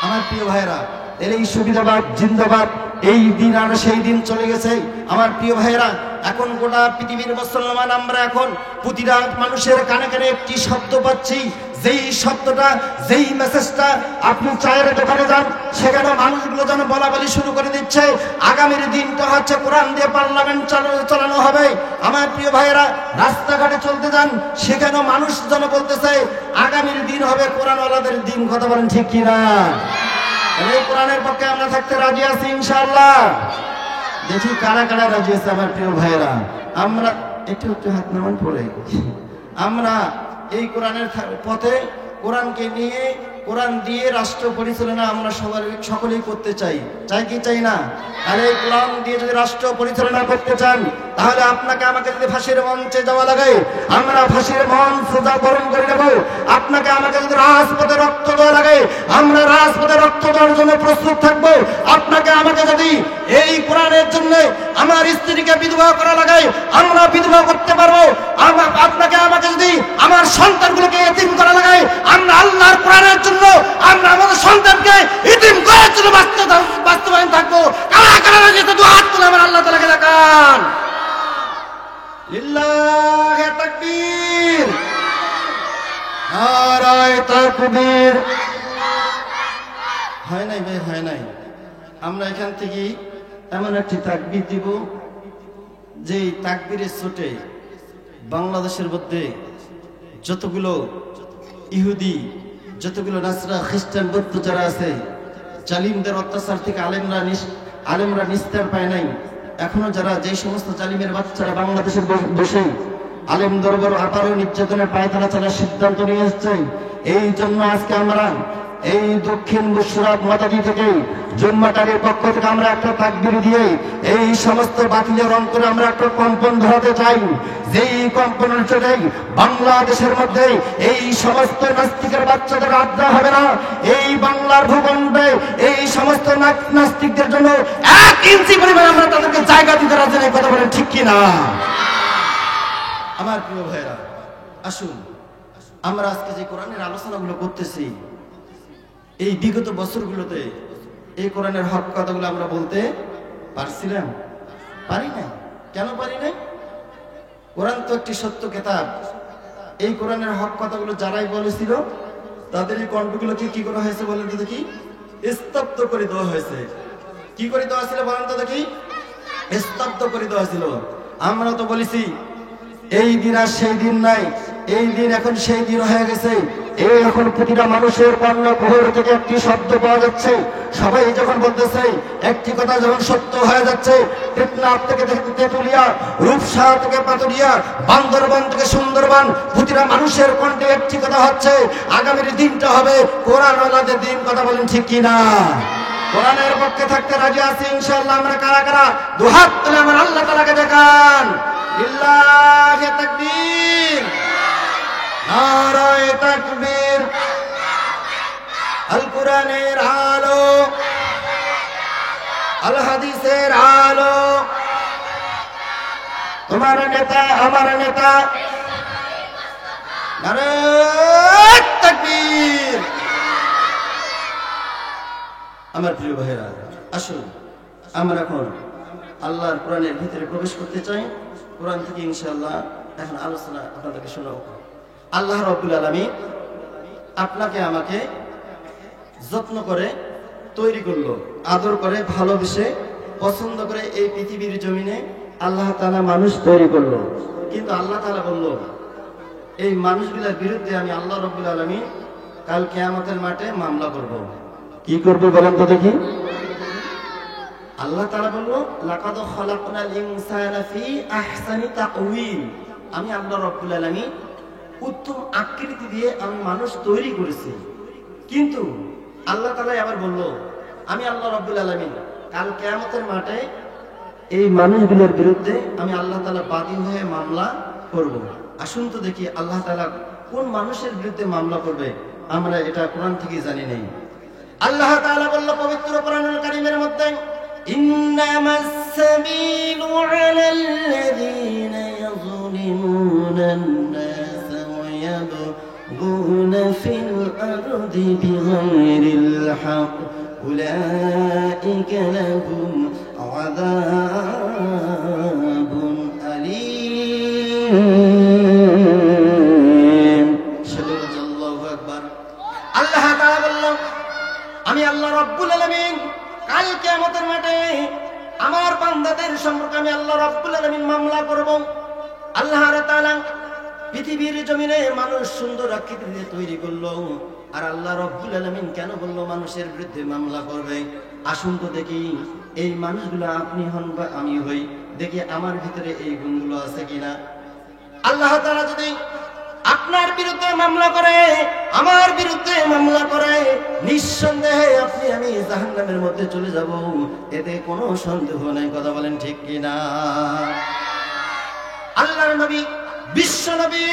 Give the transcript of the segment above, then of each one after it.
আমার প্রিয় ভাইরা, এই সুবিধাবাদ জিন্দাবাদ, এই দিন আর সেই দিন চলে গেছে। আমার প্রিয় ভাইরা, এখন গোটা পৃথিবীর মুসলমান আমরা এখন প্রতিটা মানুষের কানে কানে একটি শব্দ পাচ্ছি, যেই শব্দটা, যেই মেসেজটা আপনি চায়ের দোকানে যান, সেখানে মানুষগুলো যেন বলা বলি শুরু করে দিচ্ছে আগামীর দিনটা হচ্ছে কোরআন দিয়ে পার্লামেন্ট চালানো হবে। আমার প্রিয় ভাইয়েরা, রাস্তাঘাটে চলতে যান, সেখানে মানুষ যেন বলতেছে আগামীর দিন হবে কোরআনওয়ালাদের দিন। কথা বলেন ঠিক কিনা? এই কোরআনের পক্ষে আমরা থাকতে রাজি আছি ইনশাআল্লাহ। দেখি কারা কারা রাজি আছে আমার প্রিয় ভাইয়েরা। আমরা একটু হাত নামান পড়ে আমরা এই কোরআনের পথে, কোরআনকে নিয়ে, কোরআন দিয়ে রাষ্ট্র পরিচালনা আমরা সকলেই করতে চাই কি চাই না? আর এই কোরআন দিয়ে যদি রাষ্ট্র পরিচালনা করতে চান, তাহলে আপনাকে আমাকে যদি ফাঁসির মঞ্চে যাওয়া লাগে, আমরা ফাঁসির মঞ্চ বরণ করে নেব। আপনাকে আমাকে যদি রাজপথে রক্ত দেওয়া লাগে, আমরা রাজপথে রক্ত দেওয়ার জন্য প্রস্তুত থাকবো। আপনাকে আমাকে যদি এই কোরআনের জন্য আমার স্ত্রীকে বিধবা করা লাগে, আমরা বিধবা করতে পারবো। আপনাকে আমাকে যদি আমার সন্তানগুলোকে এতিম করা লাগে, আমরা আল্লাহর কোরআনের জন্য আমরা আমাদের সন্তানকে এতিম করার জন্য বাস্তবায়ন থাকবো। কারা কারা যেতে দু হাত তুলে আমার আল্লাহ তাআলাকে দেখান। লিল্লাহি তাকবীর, নারায়ে তাকবীর। হয় নাই ভাই, হয় নাই। আমরা এখান থেকে এমন একটি তাকবীর দিব, যেই তাকবীরের চোটে বাংলাদেশের মধ্যে যতগুলো ইহুদি, যতগুলো নাসরা, খ্রিস্টান, বৌদ্ধ যারা আছে, জালিমদের অত্যাচার থেকে আলেমরা নিস্তার পায় নাই। এখনো যারা, যে সমস্ত জালিমের বাচ্চারা বাংলাদেশের বসে আলেম দরবার আবারও নির্যাতনের পায়তারা চালার সিদ্ধান্ত নিয়ে এসছে, এই জন্য আজকে আমরা এই দক্ষিণ মুশরাক মাদানী থেকে জন্মাটারির পক্ষ থেকে আমরা একটা তাকবীর দিয়ে এই সমস্ত বাতিলের অন্তরে আমরা একটা কম্পন ধরাতে চাই। যেই কম্পনের চোটে বাংলাদেশের মধ্যে এই সমস্ত নাস্তিকের বাচ্চাদের আড্ডা হবে না। এই বাংলার ভূখণ্ডে এই সমস্ত নাস্তিকদের জন্য 1 ইঞ্চি পরিমাণ আমরা তাদেরকে জায়গা দিতে রাজি নেই। কথা বলেন ঠিক কিনা? আমার প্রিয় ভাইরা, আসুন আমরা আজকে যে কোরআনের আলোচনাগুলো করতেছি, এই বিগত বছরগুলোতে এই কোরআনের হক কথাগুলো আমরা বলতে পারছিলাম? পারি না। কেন পারি না? কোরআন তো একটি সত্য কিতাব। এই কোরআনের হক কথাগুলো যারাই বলেছিল, তাদের এই কণ্ঠগুলোকে কি করা হয়েছে বলেন তো দেখি? স্তব্ধ করে দেওয়া হয়েছে। কি করে দেওয়া ছিল বলেন তো দেখি? স্তব্ধ করে দেওয়া ছিল। আমরা তো বলেছি এই দিন আর সেই দিন নাই, এই দিন এখন সেই দিন হয়ে গেছে। এই এখন প্রতিটা মানুষের কর্ণকুহর থেকে একটি শব্দ পাওয়া যাচ্ছে। সবাই যখন বলতেছে, একটি কথা যখন সত্য হয়ে যাচ্ছে, টেকনাফ থেকে তেতুলিয়া, রূপসা থেকে পাতুরিয়া, বান্দরবান থেকে সুন্দরবন, প্রতিটা মানুষের কণ্ঠে একটি কথা হচ্ছে, আগামীর দিনটা হবে কোরআনওয়ালাদের দিন। কথা বলেন ঠিক কিনা? কোরআনের পক্ষে থাকতে রাজি আছি ইনশাআল্লাহ। আমরা কারা কারা দু হাত তুলে আমার আল্লাহ তাআলাকে দেখান। লিল্লাহি তাকবীর, নারায়ে তাকবীর। আল কোরআনের আলো, আল হাদিসের আলো, তোমার নেতা আমার নেতা, নারায়ে তাকবীর। আমার প্রিয় ভাইরা, আসুন আমরা এখন আল্লাহর কোরআনের ভিতরে প্রবেশ করতে চাই। কোরআন থেকে ইনশাআল্লাহ এখন আলোচনা আপনাদেরকে শোনাবো। আল্লাহ রাব্বুল আলামিন আপনাকে আমাকে যত্ন করে তৈরি করলো, আদর করে, ভালোবেসে, পছন্দ করে এই পৃথিবীর জমিনে আল্লাহ তাআলা মানুষ তৈরি করলো। কিন্তু আল্লাহ তাআলা বলল, এই মানুষগুলোর বিরুদ্ধে আমি আল্লাহ রাব্বুল আলামিন কাল কিয়ামতের মাঠে মামলা করব। কি করবে বলেন তো দেখি? আল্লাহ তাআলা বলল, লাকাদ খালাকনাল ইনসানা ফি আহসানি তাকওয়িম। আমি আল্লাহ রাব্বুল আলামিন উত্তম আকৃতি দিয়ে আমি মানুষ তৈরি করেছি। কিন্তু আল্লাহ তাআলা আবার বলল, আমি আল্লাহ রাব্বুল আলামিন কাল কিয়ামতের মাঠে এই মানুষগুলোর বিরুদ্ধে আমি আল্লাহ তাআলা বাদী হয়ে মামলা করব। আসুন তো দেখি আল্লাহ তাআলা কোন মানুষের বিরুদ্ধে মামলা করবে। আমরা এটা কোরআন থেকে জানি নাই। আল্লাহ তাআলা বলল পবিত্র কোরআনুল কারীমের মধ্যে, ইন্নামাস সাবিলু আলাল্লাযীনা ইয়াযলিমুনান নাস ওয়া يضربون في الأرض بغير الحق أولئك لهم عذاب أليم الله أكبر আল্লাহ তাআলা বললেন আমি আল্লাহ রাব্বুল আলামিন কাল কিয়ামতের মাঠে আমার বান্দাদের সম্পর্কে আমি আল্লাহ রাব্বুল আলামিন মামলা করব। আল্লাহ তাআলা পৃথিবীর জমিনে মানুষ সুন্দর আকৃতি দিয়ে তৈরি করলো, আর আল্লাহ রাব্বুল আলামিন কেন বললো মানুষের বিরুদ্ধে মামলা করবে? আসুন তো দেখি এই মানুষগুলো আপনি হন বা আমি হই, দেখি আমার ভিতরে এই গুণগুলো আছে কিনা। আল্লাহ তাআলা যদি আপনার বিরুদ্ধে মামলা করে, আমার বিরুদ্ধে মামলা করে, নিঃসন্দেহে আপনি আমি জাহান্নামের মধ্যে চলে যাব, এতে কোনো সন্দেহ নাই। কথা বলেন ঠিক কিনা? আল্লাহর নবী বিশ্ব নবী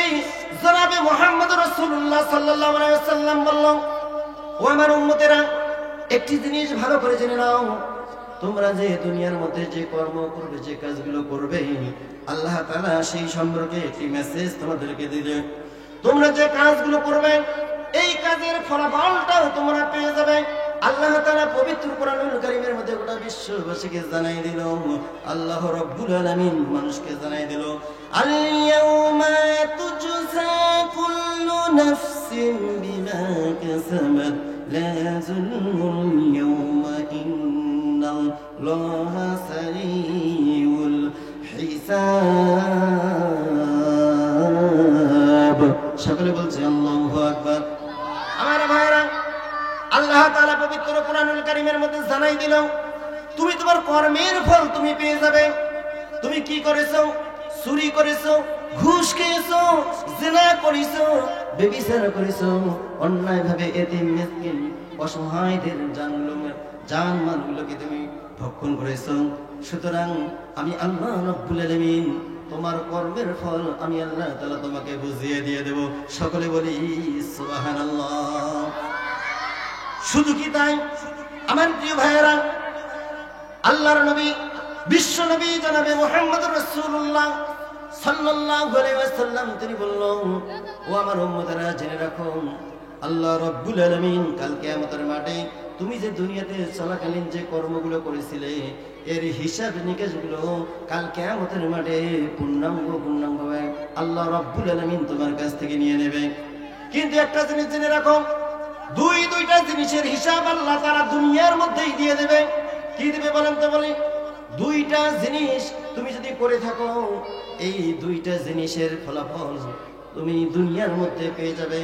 জনাবে মুহাম্মদ রাসূলুল্লাহ সাল্লাল্লাহু আলাইহি ওয়াসাল্লাম বললেন, ও আমার উম্মতেরা, একটি জিনিস ভালো করে জেনে নাও, তোমরা যে দুনিয়ার মধ্যে যে কর্ম করবে, যে কাজগুলো করবে, আল্লাহ তাআলা সেই সম্পর্কে একটি মেসেজ তোমাদেরকে দিলেন। তোমরা যে কাজগুলো করবে এই কাজের ফলাফলটাও তোমরা পেয়ে যাবে। আল্লাহ তাআলা পবিত্র কোরআনুল কারীমের মধ্যে গোটা বিশ্ববাসীকে জানাই দিল, আল্লাহ রাব্বুল আলামিন মানুষকে জানাই দিল, আল ইয়াউমা তুজজা কুল্লু নাফসিন বিমা কাসাবাত লা যুলমুল ইয়াউমা ইন্নাল্লাহা সারিউল হিসাব। সকলে বলছে আল্লাহু আকবার। আমার ভাইরা, আল্লাহ তাআলা পবিত্র কোরআনুল কারীমের মধ্যে জানাই দিল, তুমি তোমার কর্মের ফল তুমি পেয়ে যাবে। তুমি কি করেছো? চুরি করেছো, ঘুষ খেয়েছো, জিনা করেছো, ব্যভিচার করেছো, অন্যায়ভাবে এতিম মিসকিন অসহায়দের জানমালগুলোকে তুমি ভক্ষণ করেছো। সুতরাং আমি আল্লাহ রাব্বুল আলামিন তোমার কর্মের ফল আমি আল্লাহ তাআলা তোমাকে বুঝিয়ে দিয়ে দেব। সকলে বলি সুবহানাল্লাহ। শুধু কি তাই আমার প্রিয় ভাইয়েরা, আল্লাহর নবী বিশ্ব নবী জনাবে মুহাম্মদ রাসূলুল্লাহ সাল্লাল্লাহু আলাইহি ওয়াসাল্লাম তিনি বললেন, ও আমার উম্মতেরা জেনে রাখো, আল্লাহ রাব্বুল আলামিন কাল কিয়ামতের মাঠে তুমি যে দুনিয়াতে চলাকালীন যে কর্মগুলো করেছিলে এর হিসাব নিকাশগুলো কাল কিয়ামতের মাঠে পূর্ণাঙ্গভাবে আল্লাহ রাব্বুল আলামিন তোমার কাছ থেকে নিয়ে নেবে। কিন্তু একটা জিনিস জেনে রাখো, দুইটা জিনিসের হিসাব আল্লাহ তাআলা দুনিয়ার মধ্যেই দিয়ে দেবে। কি দিবে বলেন তো? বলি, দুইটা জিনিস তুমি যদি করে থাকো, এই দুইটা জিনিসের ফলাফল তুমি দুনিয়ার মধ্যে পেয়ে যাবে।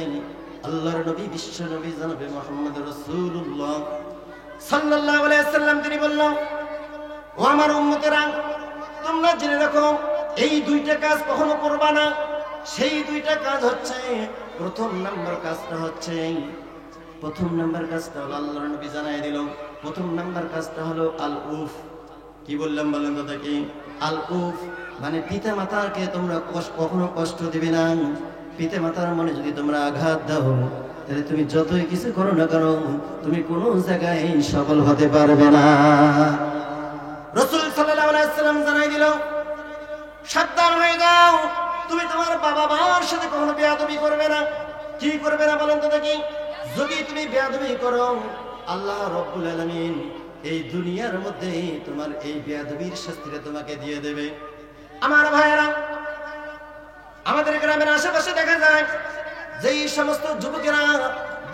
আল্লাহর নবী বিশ্ব নবী জনাবে মুহাম্মদ রাসূলুল্লাহ সাল্লাল্লাহু আলাইহি ওয়াসাল্লাম তিনি বললেন, ও আমার উম্মতেরা, তোমরা জেনে রাখো, এই দুইটা কাজ কখনো করবা না। সেই দুইটা কাজ হচ্ছে, প্রথম নাম্বার কাজটা হলো আল্লাহর নবী জানাই দিল, প্রথম নাম্বার কাজটা হলো আল উফ। কি বললাম বলেন তো দেখি? আল উফ মানে পিতা মাতাকে তোমরা কখনো কষ্ট দিবে না। পিতা মাতার মনে যদি তোমরা আঘাত দাও, তাহলে তুমি যতই কিছু করো না কেন, তুমি কোনো জায়গায় সফল হতে পারবে না। রাসূল সাল্লাল্লাহু আলাইহি ওয়াসাল্লাম জানাই দিল, সাবধান হয়ে যাও, তুমি তোমার বাবা মার সাথে কখনো বেয়াদবি করবে না। কি করবে না বলেন তো দেখি? যদি তুমি বেয়াদবি করো, আল্লাহ রাব্বুল আলামিন এই দুনিয়ার মধ্যে তোমার এই বেয়াদবির শাস্তিটা তোমাকে দিয়ে দেবে। আমার ভাইয়েরা, আমাদের গ্রামের আশেপাশে দেখা যায় যে এই সমস্ত যুবকেরা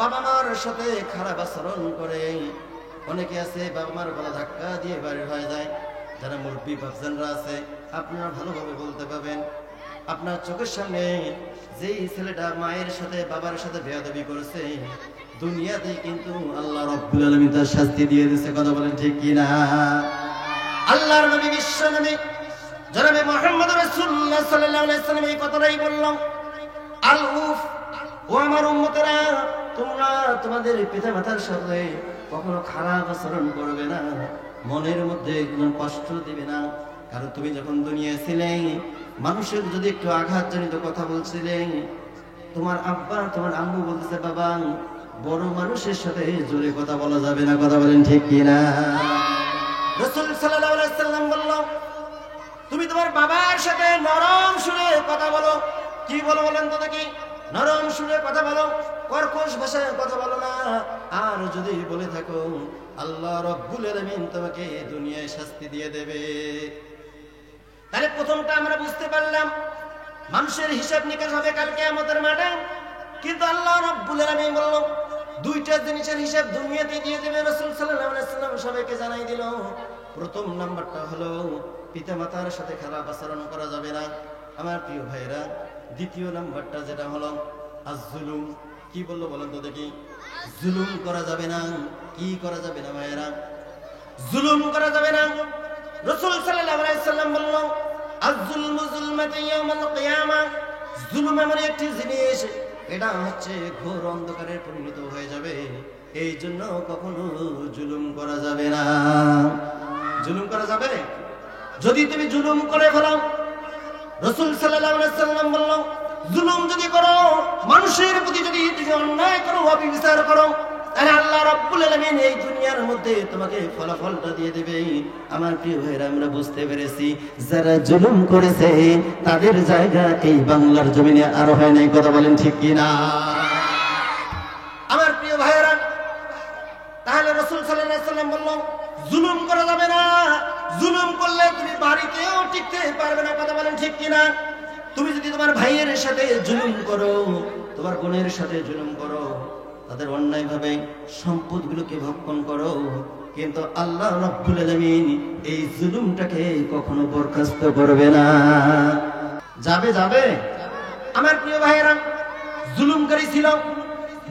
বাবা মার সাথে খারাপ আচরণ করে। অনেকে আছে বাবা মার গলা ধাক্কা দিয়ে বাড়ি হয়ে যায়। যারা মুরব্বী বাপজানরা আছে, আপনারা ভালোভাবে বলতে পারবেন, আপনার চোখের সামনে যেই ছেলেটা মায়ের সাথে বাবার সাথে বেয়াদবি করেছে, দুনিয়াতে কিন্তু আল্লাহ রাব্বুল আলামিন তার শাস্তি দিয়ে দিয়েছে। কথা বলেন ঠিক কিনা? আল্লাহর নবী বিশ্ব নবী জনাবে মুহাম্মদ রাসূলুল্লাহ সাল্লাল্লাহু আলাইহি ওয়াসাল্লাম এই কথাটাই বললেন, আল উফ। ও আমার উম্মতেরা, তোমরা তোমাদের পিতা মাতার সাথে কখনো খারাপ আচরণ করবে না, মনের মধ্যে কোনো কষ্ট দিবে না। কারণ তুমি যখন দুনিয়ায় ছিলে, মানুষের যদি একটু আঘাতজনিত কথা বলছিলে, তোমার আব্বা তোমার আম্মু বলতেছে, বাবা বড় মানুষের সাথে জোরে কথা বলা যাবে না। কথা বলেন ঠিক কিনা? রাসূল সাল্লাল্লাহু আলাইহি ওয়াসাল্লাম বললেন, তুমি তোমার বাবার সাথে নরম সুরে কথা বলো। কি বলো বলেন তো দেখি? নরম সুরে কথা বলো, কর্কশ ভাষায় কথা বলো না। আর যদি বলে থাকো, আল্লাহ রাব্বুল আলামিন তোমাকে দুনিয়ায় শাস্তি দিয়ে দেবে। তাহলে প্রথমটা আমরা বুঝতে পারলাম, মানুষের হিসাব নিকাশ হবে কাল কিয়ামতের মাঠে। কিন্তু আল্লাহ রাব্বুল আলামিন বলল, দুইটা জিনিসের হিসাব দুনিয়াতে দিয়ে দেবে। রাসূল সাল্লাল্লাহু আলাইহি ওয়াসাল্লাম সবাইকে জানাই দিল। প্রথম নাম্বারটা হলো পিতামাতার সাথে খারাপ আচরণ করা যাবে না, আমার প্রিয় ভাইরা। দ্বিতীয় নাম্বারটা যেটা হলো আজ-জুলুম। কি বললো বলেন তো দেখি? জুলুম করা যাবে না। কি করা যাবে না ভাইরা? জুলুম করা যাবে না। রাসূল সাল্লাল্লাহু আলাইহি ওয়াসাল্লাম বলল, আজ-জুলমু যুলমাতুন ইয়াউমাল কিয়ামা। জুলুম এমন একটি জিনিস, এটা হচ্ছে ঘোর অন্ধকারে পরিণত হয়ে যাবে। এই জন্য কখনো জুলুম করা যাবে না। জুলুম করা যাবে? যদি তুমি জুলুম করে ফেলো, রাসূল সাল্লাল্লাহু আলাইহি ওয়াসাল্লাম বলল, জুলুম যদি করো, মানুষের প্রতি যদি তুমি অন্যায় করো, অবিচার করো, তাহলে আল্লাহ রাব্বুল আলামিন এই দুনিয়ার মধ্যে তোমাকে ফলাফলটা দিয়ে দেবে। আমার প্রিয় ভাইরা, আমরা বুঝতে পেরেছি যারা জুলুম করেছে তাদের জায়গা এই বাংলার জমিনে আর হয় নাই। কথা বলেন ঠিক কিনা? আমার প্রিয় ভাইরা, তাহলে রাসূল সাল্লাল্লাহু আলাইহি ওয়াসাল্লাম বলল, জুলুম করা যাবে না। জুলুম করলে তুমি বাড়িতেও টিকতে পারবে না। কথা বলেন ঠিক কিনা? তুমি যদি তোমার ভাইয়ের সাথে জুলুম করো, তোমার বোনের সাথে জুলুম করো, তাদের অন্যায়ভাবে সম্পদগুলোকে ভক্ষণ করো, কিন্তু আল্লাহ রাব্বুল আলামিন এই জুলুমটাকে কখনো বরখাস্ত করবে না। যাবে যাবে? আমার প্রিয় ভাইয়েরা, জুলুমকারী ছিল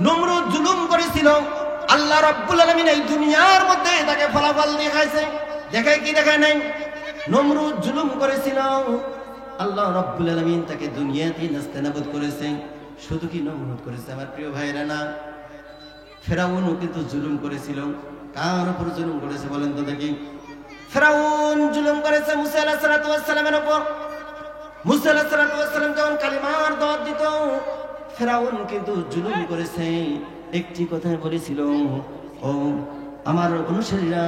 নমরুদ, জুলুম করেছিল। আল্লাহ রাব্বুল আলামিন এই দুনিয়ার মধ্যে তাকে ফলাফল দেখাইছে। দেখায় কি দেখায় নাই? নমরুদ জুলুম করেছিল, আল্লাহ রাব্বুল আলামিন তাকে দুনিয়াতে নাস্তানাবুদ করেছে। শুধু কি নমরুদ করেছে আমার প্রিয় ভাইরা? না, ফেরাউনও কিন্তু জুলুম করেছিল। কার উপর জুলুম করেছে বলেন তো দেখি? ফেরাউন জুলুম করেছে মুসা আলাইহিস সালাতু ওয়াস সালামের উপর। মুসা আলাইহিস সালাতু ওয়াস সালাম যখন কালিমার দাওয়াত দিত, ফেরাউন কিন্তু জুলুম করেছে। একটি কথা বলেছিল, ও আমার অনুসারীরা,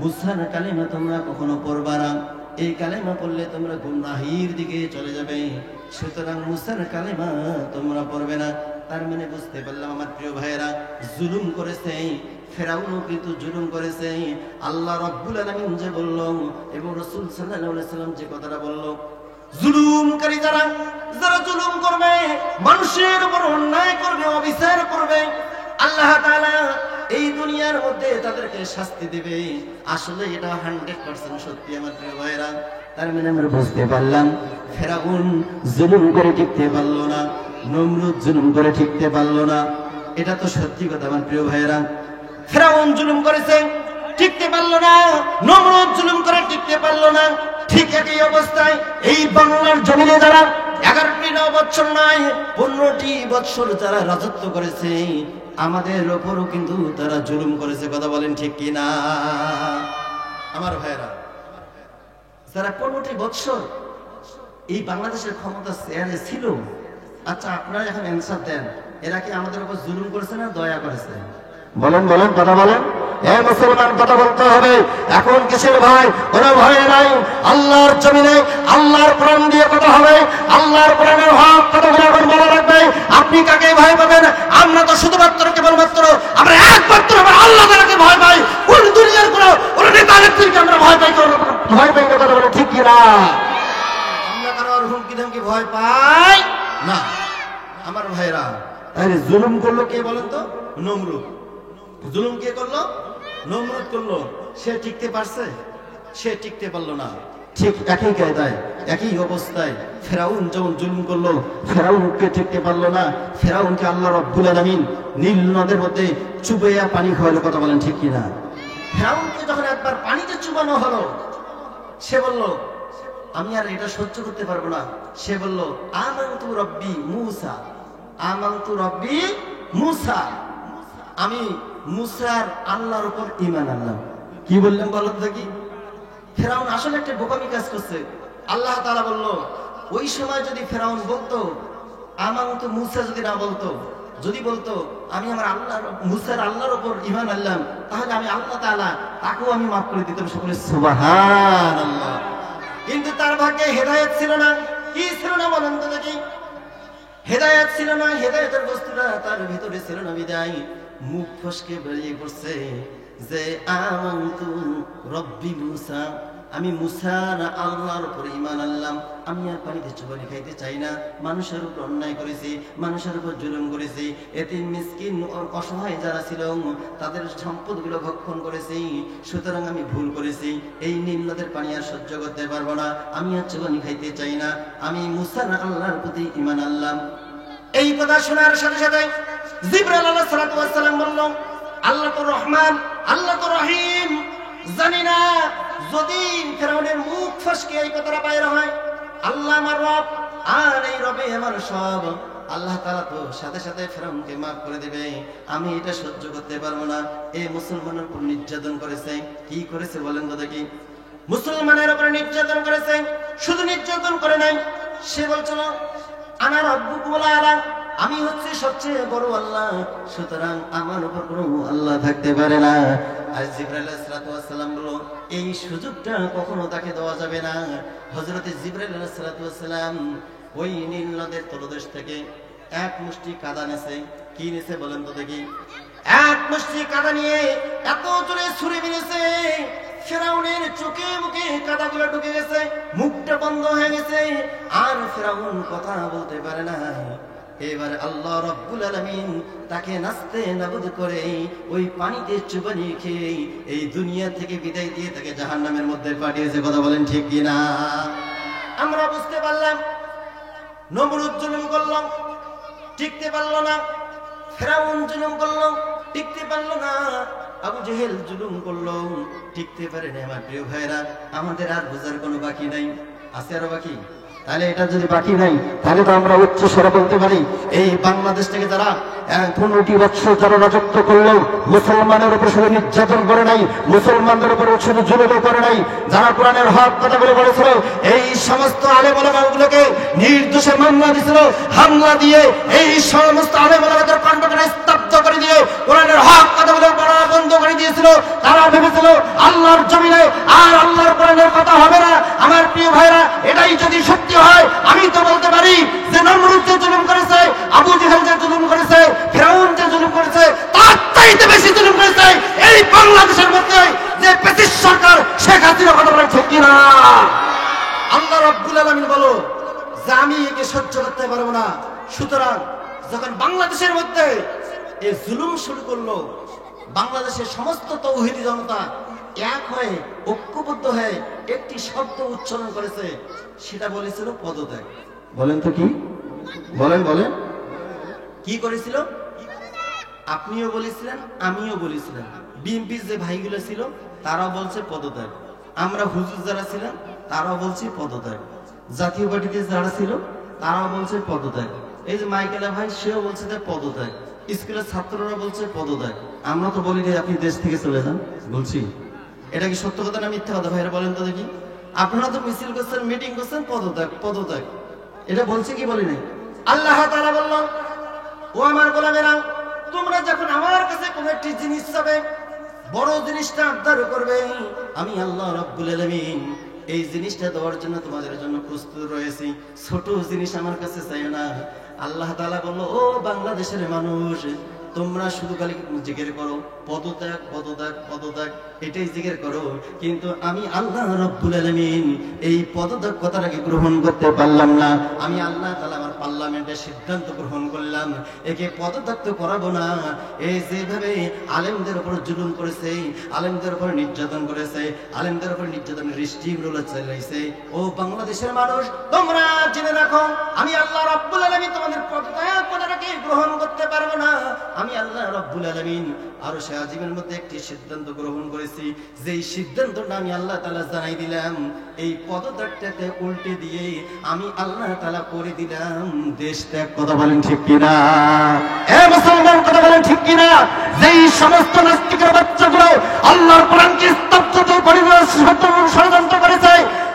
মুসার কালিমা তোমরা কখনো পড়বা না। এই কালেমা পড়লে তোমরা গুনাহের দিকে চলে যাবে, সুতরাং মুসার কালেমা তোমরা পড়বে না। তার মানে বুঝতে পারলাম আমার প্রিয় ভাইয়েরা, জুলুম করেছে ফেরাউনও কিন্তু জুলুম করেছে। আল্লাহ রাব্বুল আলামিন যে বলল এবং রাসূল সাল্লাল্লাহু আলাইহি ওয়াসাল্লাম যে কথাটা বলল, জুলুমকারী যারা জুলুম করবে, মানুষের উপর অন্যায় করবে, অবিচার করবে, আল্লাহ তাআলা এই দুনিয়ার মধ্যে তাদেরকে শাস্তি দিবে। আসলে এটা 100% সত্যি আমার প্রিয় ভাইরা। তার মানে আমরা বুঝতে পারলাম ফেরাউন জুলুম করে টিকতে পারলো না, নমরুদ জুলুম করে টিকতে পারলো না। এটা তো সত্যি কথা আমার প্রিয় ভাইরা। ফেরাউন জুলুম করেছে, টিকতে পারলো না। নমরুদ জুলুম করে টিকতে পারলো না। ঠিক একই অবস্থায় এই বাংলার জমিনে যারা 11টি বছর নয় 15টি বছর যারা রাজত্ব করেছে, আমাদের ওপরও কিন্তু তারা জুলুম করেছে। কথা বলেন ঠিক কিনা আমার ভাইরা? যারা 15টি বছর এই বাংলাদেশের ক্ষমতা চেয়ারে ছিল, আচ্ছা আপনারা এখন অ্যান্সার দেন, এরা কি আমাদের উপর জুলুম করেছে না দয়া করেছে? বলেন বলেন, কথা বলেন। এ মুসলমান, কথা বলতে হবে। এখন কিসের ভয়? কোনো ভয় নাই। আল্লাহর জমিনে আল্লাহর কোরআন দিয়ে কথা হবে। আল্লাহর কোরআনের হক কথাগুলো এখন মনে রাখবে। আপনি কাকে ভয় পাবেন? আমরা তো শুধুমাত্র কেবলমাত্র আমরা একমাত্র আল্লাহ তাআলাকে ভয় পাই। কোন দুনিয়ার কোন নেতা নেত্রীকে আমরা ভয় পাই না। কথা বলে ঠিক কিনা? আমরা কারোর হুমকি ধমকি ভয় পাই না আমার ভাইরা। তাহলে জুলুম করলো কে বলেন তো? নমরুদ। জুলুম কে করলো? নমরুদ করলো। সে টিকতে পারছে? সে টিকতে পারলো না। ঠিক একই কায়দায় একই অবস্থায় ফেরাউন যখন জুলুম করলো, ফেরাউনকে টিকতে পারলো না। ফেরাউনকে আল্লাহ রাব্বুল আলামিন নীল নদের মধ্যে চুবাইয়া পানি খাওয়ালো। কথা বলেন ঠিক কিনা? ফেরাউনকে যখন একবার পানিতে চুবানো হলো, সে বলল আমি আর এটা সহ্য করতে পারবো না। সে বলল আমানতু রব্বি মূসা, আমানতু রব্বি মূসা, আমি মুসার আল্লাহর উপর ঈমান আনলাম। কি বললেন বলেন দেখি? ফেরাউন আসলে একটা বোকামি কাজ করছে। আল্লাহ তাআলা বলল, ওই সময় যদি ফেরাউন বলতো আমানতু মূসা, যদি না বলতো, যদি বলতো আমি আমার আল্লাহর মুসার আল্লাহর উপর ঈমান আনলাম, তাহলে আমি আল্লাহ তাআলা তাকেও আমি মাফ করে দিতাম। সকলে সুবহানাল্লাহ। কিন্তু তার ভাগ্যে হেদায়েত ছিল না। কি ছিল না বলেন তো দেখি? হেদায়েত ছিল না, হেদায়েতের বস্তুটা তার ভিতরে ছিল না বিদায় মুখ ফসকে বেরিয়ে পড়ছে যে আমানতু রব্বি মুসা, আমি মুসার আল্লাহর উপর ঈমান আনলাম। আমি আর পানিতে চুবানি খাইতে চাই না। মানুষের উপর অন্যায় করেছি, মানুষের উপর জুলুম করেছি, এতিম মিসকিন অসহায় যারা ছিল তাদের সম্পদগুলো ভক্ষণ করেছি। সুতরাং আমি ভুল করেছি, এই নীল নদের পানি আর সহ্য করতে পারবো না। আমি আর চুবানি খাইতে চাই না। আমি মুসার আল্লাহর প্রতি ঈমান আনলাম। এই কথা শোনার সাথে সাথে জিবরাইল আলাইহিস সালাতু ওয়াস সালাম বলল, আল্লাহ তো রহমান, আল্লাহ তো রহিম। জানি না যদি ফেরাউনের মুখ ফসকে এই কথাটা বাইরে হয়, আল্লাহ আমার রব আর এই রবে আমার সব, আল্লাহ তাআলা তো সাথে সাথে ফেরাউনকে মাফ করে দিবে। আমি এটা সহ্য করতে পারবো না। এই মুসলমানের উপর নির্যাতন করেছে। কি করেছে বলেন তো দেখি? মুসলমানের উপর নির্যাতন করেছে। শুধু নির্যাতন করে নাই, সে বলছিল আনা রাব্বুকুল আলা, আমি হচ্ছে সবচেয়ে বড় আল্লাহ, সুতরাং আমার উপর কোনো আল্লাহ থাকতে পারে না। আর জিবরাইল আলাইহিস সালাতু ওয়াস সালাম বলল, এই সুযোগটা কখনো তাকে দেওয়া যাবে না। হযরত জিবরাইল আলাইহিস সালাতু ওয়াস সালাম ওই নীল নদের তলদেশ থেকে এক মুষ্টি কাদা নেছে। কি নেছে বলেন তো দেখি? এক মুষ্টি কাদা নিয়ে এত জোরে ছুঁড়ে মেরেছে, ফেরাউনের চোখে মুখে কাদাগুলো ঢুকে গেছে, মুখটা বন্ধ হয়ে গেছে, আর ফেরাউন কথা বলতে পারে না। এবার আল্লাহ রাব্বুল আলামিন তাকে নাস্তে নাবুদ করে ওই পানিতে চুবানি খেয়ে এই দুনিয়া থেকে বিদায় দিয়ে তাকে জাহান্নামের মধ্যে পাঠিয়েছে। কথা বলেন ঠিক কিনা? আমরা বুঝতে পারলাম নমরুদ জুলুম করল, টিকতে পারল না। ফেরাউন জুলুম করল, টিকতে পারল না। আবু জেহেল জুলুম করলো, টিকতে পারে না। আমার প্রিয় ভাইরা, আমাদের আর বোঝার কোনো বাকি নাই। আছে আরো বাকি? তাহলে এটা যদি বাকি নাই, তাহলে তো আমরা উচ্চ স্বরে বলতে পারি, এই বাংলাদেশ থেকে যারা 15টি বছর যারা রাজত্ব করলো, মুসলমানের উপর শুধু নির্যাতন করে নাই, মুসলমানদের উপর শুধু জুলুম করে নাই, যারা কোরআনের হক কথাগুলো বলেছিল, এই সমস্ত আলেম ওলামাগুলোকে নির্দোষে মামলা দিয়েছিল, হামলা দিয়ে এই সমস্ত আলেম ওলামাদের কণ্ঠকে স্তব্ধ করে দিয়ে কোরআনের হক কথাগুলো বলা বন্ধ করে দিয়েছিল। তারা ভেবেছিল আল্লাহর জমিনে আর আল্লাহর কোরআনের কথা হবে না। আমার প্রিয় ভাইরা, এটাই যদি সত্যি হয়, আমি তো বলতে পারি যে নমরুদ যে জুলুম করেছে, আবু জেহেল যে জুলুম করেছে, ফেরাউন যে জুলুম করেছে, তার চাইতে বেশি জুলুম করেছে এই বাংলাদেশের মধ্যে যে ব্রিটিশ সরকার শেখ হাসিনা। কথা বলে ঠিক কিনা? আল্লাহ রাব্বুল আলামিন বলো যে আমি একে সহ্য করতে পারবো না। সুতরাং যখন বাংলাদেশের মধ্যে এই জুলুম শুরু করলো, বাংলাদেশের সমস্ত তৌহিদি জনতা এক হয়ে ঐক্যবদ্ধ হয়ে একটি শব্দ উচ্চারণ করেছে, সেটা বলেছিল পদত্যাগ। বলেন তো কি? বলেন বলেন, কি করেছিল? আপনিও বলেছিলেন, আমিও বলেছিলাম, বিএনপির যে ভাইগুলো ছিল তারাও বলছে পদত্যাগ, আমরা হুজুর যারা ছিলাম তারাও বলছি পদত্যাগ, জাতীয় পার্টিতে যারা ছিল তারাও বলছে পদত্যাগ, এই যে মাইকেলা ভাই সেও বলছে যে পদত্যাগ, স্কুলের ছাত্ররা বলছে পদত্যাগ। আমরা তো বলি যে আপনি দেশ থেকে চলে যান, বলছি। এটা কি সত্য কথা না মিথ্যা কথা ভাইরা বলেন তো দেখি? আপনারা তো মিছিল করছেন, মিটিং করছেন, পদত্যাগ পদত্যাগ, এটা বলছে কি বলি নাই? আল্লাহ তাআলা বললেন, ও আমার গোলামেরা, তোমরা যখন আমার কাছে কোন একটি জিনিস চাবে, বড় জিনিসটা আবদার করবে, আমি আল্লাহ রাব্বুল আলামিন এই জিনিসটা দেওয়ার জন্য তোমাদের জন্য প্রস্তুত রয়েছি। ছোট জিনিস আমার কাছে চাইও না। আল্লাহ তাআলা বলল, ও বাংলাদেশের মানুষ, তোমরা শুধু খালি জিকির করো পদত্যাগ পদত্যাগ পদত্যাগ, এটাই জিকির করো, কিন্তু আমি আল্লাহ রাব্বুল আলামিন এই পদত্যাগ কথাটাকে গ্রহণ করতে পারলাম না। আমি আল্লাহ তাআলা আমার পার্লামেন্টে সিদ্ধান্ত গ্রহণ করলাম, একে পদত্যাগ তো করাবো না। এই যেভাবে আলেমদের উপর জুলুম করেছে, আলেমদের উপর নির্যাতন করেছে, আলেমদের উপর নির্যাতনের রিস্ট্রিকগুলো চালাইছে, ও বাংলাদেশের মানুষ তোমরা জেনে রাখো, আমি আল্লাহ রাব্বুল আলামিন তোমাদের পদত্যাগ কথাটাকে গ্রহণ করতে পারবো না। আমি আল্লাহ রাব্বুল আলামিন আরশে আজিমের মধ্যে একটি সিদ্ধান্ত গ্রহণ করেছি, যেই সিদ্ধান্তটা আমি আল্লাহ তাআলা জানাই দিলাম, এই পদত্যাগটাকে উল্টে দিয়ে আমি আল্লাহ তাআলা করে দিলাম দেশ ত্যাগ। কথা বলেন ঠিক কিনা? এ মুসলমান, কথা বলেন ঠিক কিনা? যেই সমস্ত নাস্তিকের বাচ্চাগুলো আল্লাহর কোরআনকে স্তব্ধ করে ষড়যন্ত্র করেছে,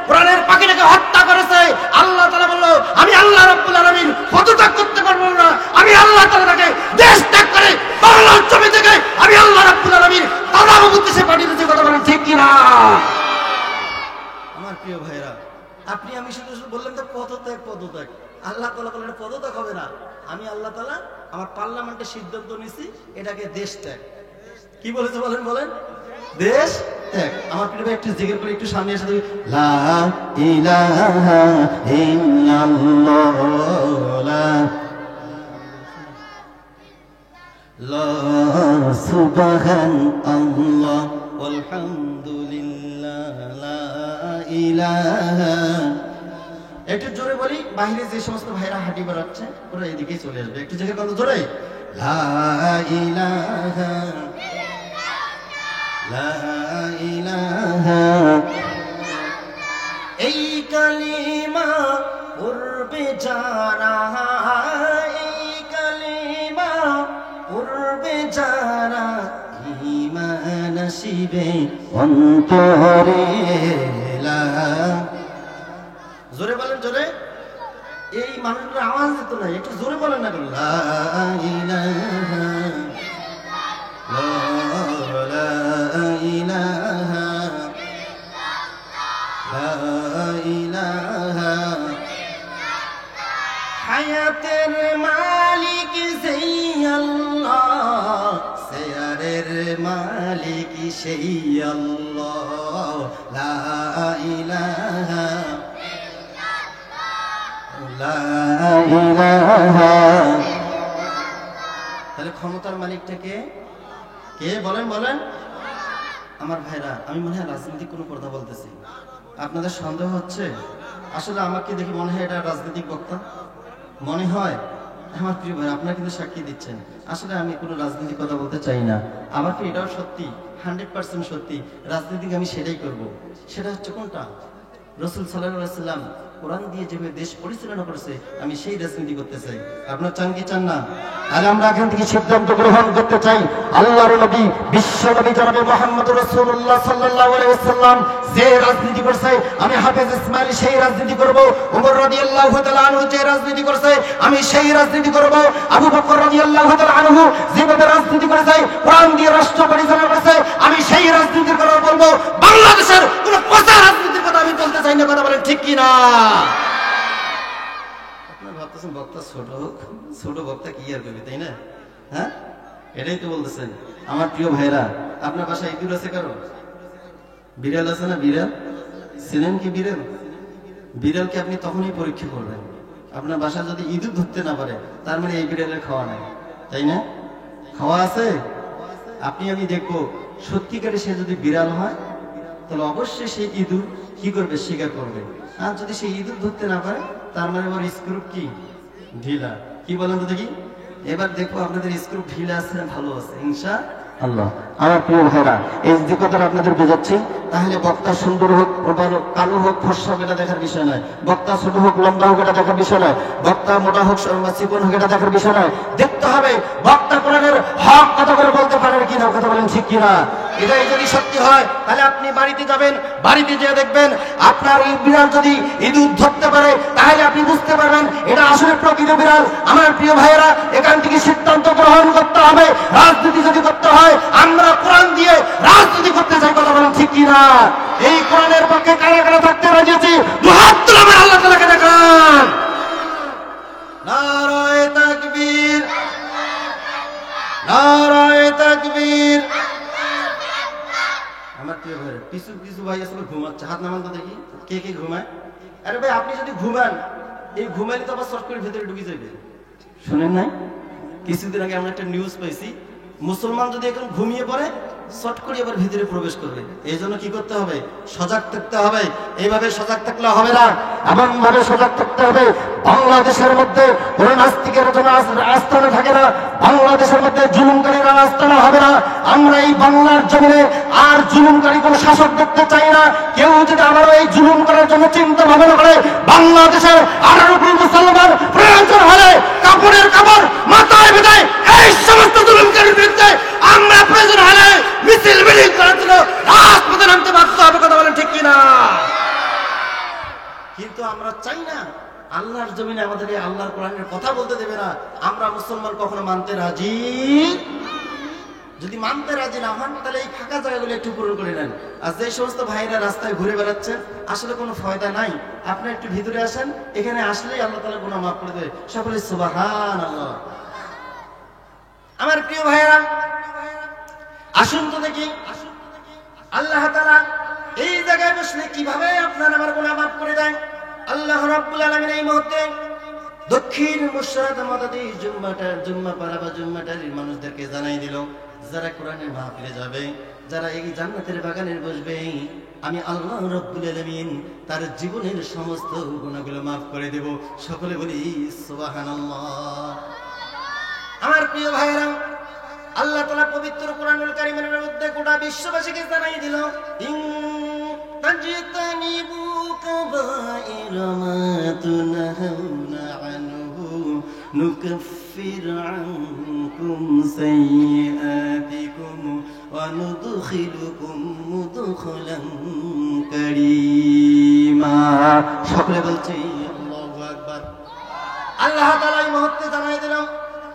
কোরআনের পাখিটাকে হত্যা করেছে, আল্লাহ তাআলা বলল আমি আল্লাহ রাব্বুল আলামিন পদত্যাগ করতে পারবো না। আমি আল্লাহ তাআলা তাকে দেশ ত্যাগ করে বাংলার জমি থেকে আমি আল্লাহ রাব্বুল আলামিন তার উদ্দেশ্যে পাঠিয়ে দিয়েছি। কথা বলেন ঠিক কিনা? আমার প্রিয় ভাইরা, আপনি আমি শুধু বললেন তো পদত্যাগ পদত্যাগ, আল্লাহ তাআলা বলেন পদত্যাগ হবে না। আমি আল্লাহ তাআলা আমার পার্লামেন্টে সিদ্ধান্ত নিছি এটাকে দেশ ত্যাগ। কি বলেছে বলেন বলেন? দেশ ত্যাগ। আমার প্রিয় ভাই একটু জিকির করে একটু সামনে এসে দেখি, লা ইলাহা ইল্লাল্লাহ লা সুবহানাল্লাহ আলহামদুলিল্লাহ লা ইলাহা। একটু জোরে বলি, বাইরে যে সমস্ত ভাইরা হাঁটি বেড়াচ্ছে ওরা এদিকেই চলে আসবে। একটু জোরে কত জোরে, লা ইলাহা লা ইলাহা। এই কালিমা পড়বে যারা, এই কালিমা পড়বে যারা, ঈমান আসিবে অন্তরে। জোরে বলেন জোরে, এই মানুষগুলোর আওয়াজ দিত না, একটু জোরে বলেন না। লা ইলাহা লা ইলাহা লা ইলাহা। হায়াতের মালিক সেই আল্লাহ, সেয়ারের মালিক সেই আল্লাহ, লা ইলাহা লা ইলাহা। তাহলে ক্ষমতার মালিকটা কে? কে বলেন বলেন? আমার ভাইরা, আমি মনে হয় রাজনৈতিক কোনো কথা বলতেছি, আপনাদের সন্দেহ হচ্ছে? আসলে আমাকে দেখে মনে হয় এটা রাজনৈতিক বক্তা মনে হয়। আমার প্রিয় ভাই, আপনারা কিন্তু সাক্ষী দিচ্ছেন, আসলে আমি কোনো রাজনৈতিক কথা বলতে চাই না। আমার কি এটাও সত্যি, 100% সত্যি, রাজনীতিক আমি সেটাই করব। সেটা হচ্ছে কোনটা? রাসূল সাল্লাল্লাহু আলাইহি ওয়াসাল্লাম কোরআন দিয়ে যেভাবে দেশ পরিচালনা করেছে, আমি সেই রাজনীতি করতে চাই। আপনারা চান কি চান না? তাহলে আমরা এখান থেকে সিদ্ধান্ত গ্রহণ করতে চাই, আল্লাহর নবী বিশ্ব নবী জনাবে মুহাম্মদ রাসূলুল্লাহ সাল্লাল্লাহু আলাইহি ওয়াসাল্লাম যে রাজনীতি করছে, আমি হাফেজ ইসমাইল সেই রাজনীতি করব। ওমর রাদিয়াল্লাহু তাআলা আনহু যে রাজনীতি করছে, আমি সেই রাজনীতি করব। আবু বকর রাদিয়াল্লাহু তাআলা আনহু যেভাবে রাজনীতি করেছে, কোরআন দিয়ে রাষ্ট্র পরিচালনা করেছে, আমি সেই রাজনীতির কথা বলবো। বাংলাদেশের কোনো পচা রাজনীতির কথা আমি বলতে চাই না। কথা বলেন ঠিক কি না? আপনারা ভাবতেছেন বক্তা ছোট হোক, ছোট বক্তা কি আর করবে, তাই না? হ্যাঁ, এটাই তো বলতেছেন। আমার প্রিয় ভাইরা, আপনার বাসায় ইঁদুর আছে কারো? বিড়াল আছে না? বিড়াল ছিলেন কি? বিড়াল, বিড়ালকে আপনি তখনই পরীক্ষা করবেন, আপনার বাসায় যদি ইঁদুর ধরতে না পারে, তার মানে এই বিড়ালের খাওয়া নাই, তাই না? খাওয়া আছে। আপনি আমি দেখবো সত্যিকারে সে যদি বিড়াল হয়, তাহলে অবশ্যই সেই ইঁদুর কি করবে? শিকার করবে। আর যদি সেই ইঁদুর ধরতে না পারে, তার মানে ওর স্ক্রু কি ঢিলা। কি বলেন তো দেখি? এবার দেখো আপনাদের স্ক্রু ঢিলা আছে না ভালো আছে? ইনশাআল্লাহ। আমার প্রিয় ভাইরা, এই যে কথাটা আপনাদের বোঝাচ্ছি, তাহলে বক্তা সুন্দর হোক, কালো হোক, ফর্সা হোক, এটা দেখার বিষয় নয়। বক্তা ছোট হোক, লম্বা হোক, এটা দেখার বিষয় নয়। বক্তা মোটা হোক, চিকন হোক, এটা দেখার বিষয় নয়। দেখতে হবে বক্তা কোরআনের হক কথা করে বলতে পারেন কিনা। কথা বলেন ঠিক কিনা? এটাই যদি সত্যি হয়, তাহলে আপনি বাড়িতে যাবেন, বাড়িতে যেয়ে দেখবেন আপনার এই বিড়াল যদি ইঁদুর ধরতে পারে, তাহলে আপনি বুঝতে পারবেন এটা আসলে প্রকৃত বিড়াল। আমার প্রিয় ভাইয়েরা, এখান থেকে সিদ্ধান্ত গ্রহণ করতে হবে, রাজনীতি যদি করতে হয়, আমরা কোরআন দিয়ে রাজনীতি করতে চাই। কথা বলেন ঠিক কিনা? এই কোরআনের পক্ষে কারা কারা থাকতে রাজি আছি? দুহাত তুলে আল্লাহ তাআলাকে দেখান। নারায়ে তাকবীর, নারায়ে তাকবীর। আমার প্রিয় ভাই, কিছু কিছু ভাই আসলে ঘুমাচ্ছে, হাত নামান তো দেখি কে কে ঘুমায়। আরে ভাই, আপনি যদি ঘুমান, এই ঘুমাইলে তো আবার শর্ট করে ভেতরে ঢুকে যাবে। শুনেন নাই? কিছুদিন আগে আমরা একটা নিউজ পাইছি, মুসলমান যদি এখন ঘুমিয়ে পড়ে, শর্ট করে আবার ভিতরে প্রবেশ করবে। এই জন্য কি করতে হবে? সজাগ থাকতে হবে। এইভাবে সজাগ থাকলে হবে না, এমন ভাবে সজাগ থাকতে হবে বাংলাদেশের মধ্যে কোন নাস্তিকের জন্য আস্থানা থাকে না, বাংলাদেশের মধ্যে জুলুমকারীরা আস্থানা হবে না। আমরা এই বাংলার জমিনে আর জুলুমকারী কোন শাসক দেখতে চাই না। কেউ যদি আবারও এই জুলুম করার জন্য চিন্তা ভাবনা করে, বাংলাদেশের 18 কোটি মুসলমান প্রয়োজন হলে কাপড়ের কাপড় মাথায় বেঁধে এই সমস্ত জুলুমকারীর বিরুদ্ধে আমরা প্রয়োজন হলে মিছিল মিটিং করার জন্য রাজপথে নামতে বাধ্য হবে। কথা বলেন ঠিক কিনা? কিন্তু আমরা চাই না, আল্লাহর জমিনে আমাদের এই আল্লাহর কোরআনের কথা বলতে দেবে না। আমরা মুসলমান কখনো মানতে রাজি যদি মানতে রাজি না হন তাহলে এই ফাঁকা জায়গাগুলো একটু পূরণ করে নেন। আর যে সমস্ত ভাইরা রাস্তায় ঘুরে বেড়াচ্ছেন আসলে কোনো ফায়দা নাই, আপনি একটু ভিতরে আসেন, এখানে আসলেই আল্লাহ তাআলা গুনাহ মাফ করে দেবে। সকলে সুবহানাল্লাহ। আমার প্রিয় ভাইরা, আসুন তো দেখি আল্লাহ তাআলা এই জায়গায় বসলে কিভাবে আপনার আমার গুনাহ মাফ করে দেন। আল্লাহ রাব্বুল আলামিন এই মুহূর্তে দক্ষিণ মুশরাত মাদাদি জুম্মা পাড়া বা জুম্মাটারির মানুষদেরকে জানাই দিল, যারা কোরআনের মাহফিলে যাবে, যারা এই জান্নাতের বাগানে বসবে, আমি আল্লাহ রাব্বুল আলামিন তার জীবনের সমস্ত গুনাহগুলো মাফ করে দেব। সকলে বলি সুবহানাল্লাহ। আমার প্রিয় ভাইরা, আল্লাহ তাআলা পবিত্র কোরআনুল কারীমের মধ্যে গোটা বিশ্ববাসীকে জানাই দিল, ইন তাজতানিবু কাবাইরা মা তুনহাউনা আনহু নুকাফির আনকুম সাইয়্যাতিকুম ওয়া নুদখিলুকুম মুদখালান কারীমা। সকলে বলছে আল্লাহু আকবার। আল্লাহ তাআলা এই মুহূর্তে জানাই দিলাম,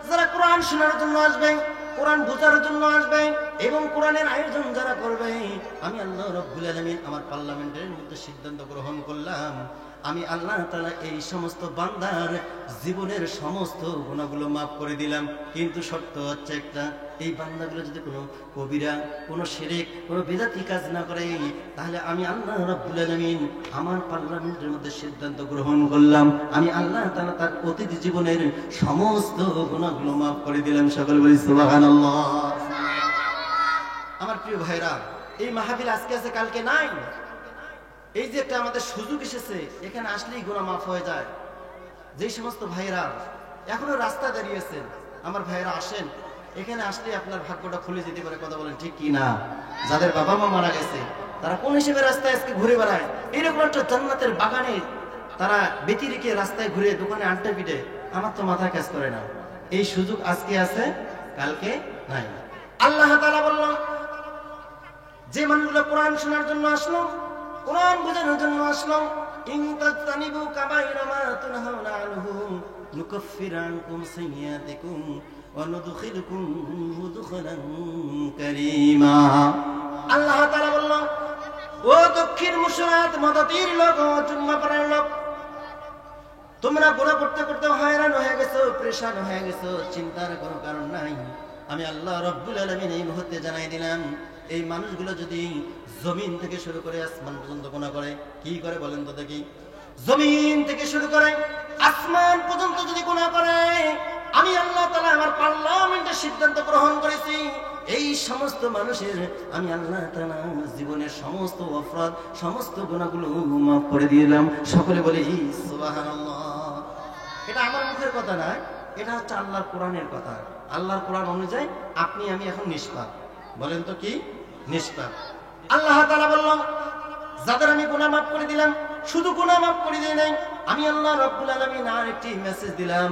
যারা কোরআন শোনার জন্য আসবে, কোরআন বোঝার জন্য আসবে এবং কোরআনের আয়োজন যারা করবে, আমি আল্লাহ রাব্বুল আলামিন আমার পার্লামেন্টের মধ্যে সিদ্ধান্ত গ্রহণ করলাম, আমি আল্লাহ তাআলা এই সমস্ত বান্দার জীবনের সমস্ত গুনাহগুলো মাফ করে দিলাম। কিন্তু শর্ত হচ্ছে একটা, এই বান্দাগুলো যদি কোনো কবিরা, কোনো শিরক, কোনো বিদআতি কাজ না করে, তাহলে আমি আল্লাহ রাব্বুল আলামিন আমার পার্লামেন্টের মধ্যে সিদ্ধান্ত গ্রহণ করলাম, আমি আল্লাহ তাআলা তার অতীত জীবনের সমস্ত গুনাহগুলো মাফ করে দিলাম। সকলে বলি সুবহানাল্লাহ। আমার প্রিয় ভাইরা, এই মাহফিল আজকে আছে কালকে নাই। এই যে একটা আমাদের সুযোগ এসেছে, এখানে আসলেই গুনাহ মাফ হয়ে যায়। যে সমস্ত ভাইরা এখনো রাস্তায় দাঁড়িয়েছেন, আমার ভাইরা আসেন, এখানে আসলে আপনার ভাগ্যটা খুলে যেতে পারে। কথা বলেন ঠিক কি না? যাদের বাবা মা মারা গেছে তারা কোন হিসেবে রাস্তায় আজকে ঘুরে বেড়ায়, এরকম একটা জান্নাতের বাগানে তারা বেতি রেখে রাস্তায় ঘুরে দোকানে আড্ডা পিটে, আমার তো মাথা কাজ করে না। এই সুযোগ আজকে আছে, কালকে নাই। আল্লাহ তাআলা বললেন, যে মানুষগুলো কোরআন শোনার জন্য আসলো, কোরআন বোঝানোর জন্য আসলো, ইন তাজতানিবু কাবাইরা মা তুনহাউনা আনহু নুকাফির আনকুম সাইয়্যাতিকুম ওয়া নুদখিলুকুম মুদখালান কারীমা। আল্লাহ তাআলা বললেন, ও দক্ষিণ মুশরাত মাদাতির লোক, ও জুম্মা পাড়ার লোক, তোমরা গুনাহ করতে করতে হয়রান হয়ে গেছো, পরেশান হয়ে গেছো, চিন্তার কোনো কারণ নাই। আমি আল্লাহ রাব্বুল আলামিন এই মুহূর্তে জানাই দিলাম, এই মানুষগুলো যদি জমিন থেকে শুরু করে আসমান পর্যন্ত গুনাহ করে, কি করে বলেন তো দেখি? জমিন থেকে শুরু করে আসমান পর্যন্ত যদি গুনাহ করে, আমি আল্লাহ তাআলা আমার পার্লামেন্টের সিদ্ধান্ত গ্রহণ করেছি, এই সমস্ত মানুষের আমি আল্লাহ তাআলা জীবনের সমস্ত অপরাধ, সমস্ত গুনাহগুলো মাফ করে দিলাম। সকলে বলে সুবহানাল্লাহ। এটা আমার মুখের কথা না, এটা হচ্ছে আল্লাহর কোরআনের কথা। আল্লাহর কোরআন অনুযায়ী আপনি আমি এখন নিষ্পাপ। বলেন তো কি? নিষ্পাপ। আল্লাহ তাআলা বললেন, যাদের আমি গুনাহ মাফ করে দিলাম, শুধু গুনাহ মাফ করে দিই নাই, আমি আল্লাহ রাব্বুল আলামিন আর একটি মেসেজ দিলাম,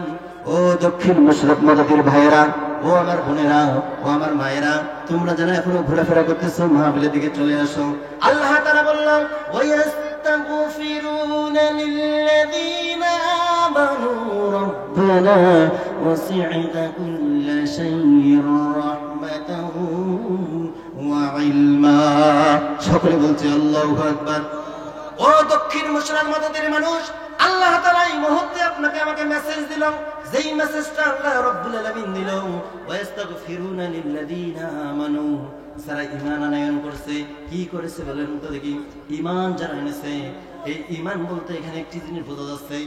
ও দক্ষিণ মুশরিক মাদাতির ভাইয়েরা, ও আমার বোনেরা, ও আমার মায়েরা, তোমরা যারা এখনো ঘোরাফেরা করতেছো, মাহফিলের দিকে চলে আসো। আল্লাহ তাআলা বললেন, ওয়াস্তাগফিরুনা লিল্লাযীনা আমানু রাব্বানা ওয়াসি'তা কুল্লা শাইইন রাহমাতান ওয়া ইলমা। সকলে বলছে আল্লাহু আকবার। ও দক্ষিণ মুশরিক মাদাতির মানুষ, আল্লাহ তাআলা এই মুহূর্তে আপনাকে আমাকে মেসেজ দিল, যেই মেসেজটা আল্লাহ রাব্বুল আলামিন দিল, ওয়াস্তাগফিরুনা লিল্লাযীনা আমানু, যারা ঈমান আনয়ন করছে। কি করেছে বলেন তো দেখি? ঈমান যারা এনেছে, এই ঈমান বলতে এখানে একটি জিনিস বোঝা যাচ্ছে,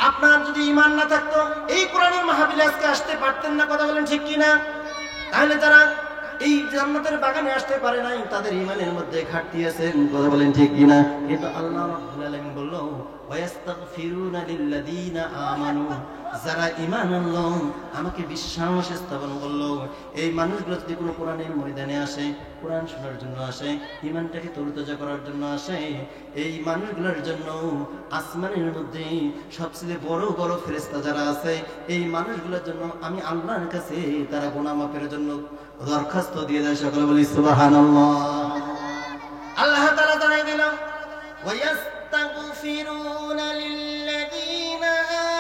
আপনার যদি ঈমান না থাকতো এই কোরআনের মাহফিলে আজকে আসতে পারতেন না। কথা বলেন ঠিক কি না? তাহলে যারা এই জান্নাতের বাগানে আসতে পারে নাই, তাদের ঈমানের মধ্যে ঘাটতি আছে। কথা বলেন ঠিক কি না? কিন্তু আল্লাহ রাব্বুল আলামিন বলল, ওয়াস্তাগফিরুনা লিল্লাযীনা আমানু, যারা ঈমান আনলো, আমাকে বিশ্বাস স্থাপন করলো, এই মানুষগুলো যদি কোনো কোরআনের ময়দানে আসে, কোরআন শোনার জন্য আসে, ঈমানটাকে তরতাজা করার জন্য আসে, এই মানুষগুলোর জন্য আসমানের মধ্যে সবচেয়ে বড় বড় ফেরেশতা যারা আছে, এই মানুষগুলোর জন্য আমি আল্লাহর কাছে তারা গুনাহ মাফের জন্য দরখাস্ত দিয়ে দেয়। সকলে বলি সুবহানাল্লাহ। আল্লাহ তাআলা জানাই দিল, ওয়াস্তাগফিরুনা লিল্লাযীনা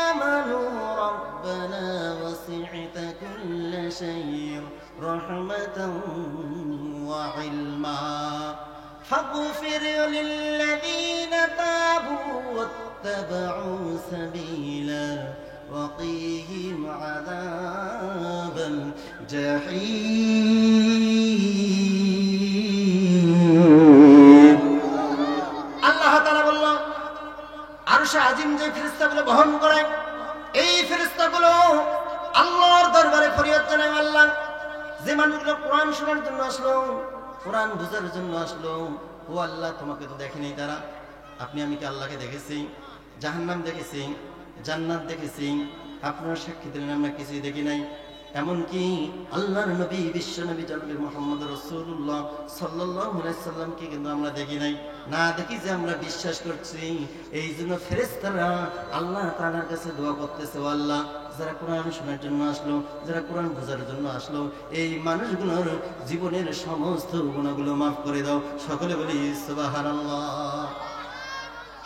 আমানু রাব্বানা ওয়াসি'তা কুল্লা শাইইন রাহমাতান ওয়া ইলমা ফাগফির লিল্লাযীনা তাবু ওয়াত্তাবাউ সাবিলা وقيهم عذاب الجحيم আল্লাহ তাআলা বলল আরশে আজিম যে ফেরেশতাগুলো বহন করে এই ফেরেশতাগুলো আল্লাহর দরবারে ফরিয়াদ জানায় আল্লাহ যে মানুষগুলো কোরআন শোনার জন্য আসলো কোরআন বুঝার জন্য আসলো ও আল্লাহ তোমাকে তো দেখেনি তারা আপনি আমি কি আল্লাহকে দেখেছি জাহান্নাম দেখেছি জান্নাত দেখেছি আপনারা সাক্ষী দিলেন আমরা কিছুই দেখি নাই এমনকি আল্লাহর নবী বিশ্ব নবী জনাবে মুহাম্মদ রাসূলুল্লাহ সাল্লাল্লাহু আলাইহি সাল্লামকে কিন্তু আমরা দেখি নাই না দেখি যে আমরা বিশ্বাস করছি এই জন্য ফেরেশতারা আল্লাহ তাআলার কাছে দোয়া করতেছে ও আল্লাহ যারা কোরআন শোনার জন্য আসলো যারা কোরআন বোঝার জন্য আসলো এই মানুষগুলোর জীবনের সমস্ত গুনাহগুলো মাফ করে দাও সকলে বলি সুবহানাল্লাহ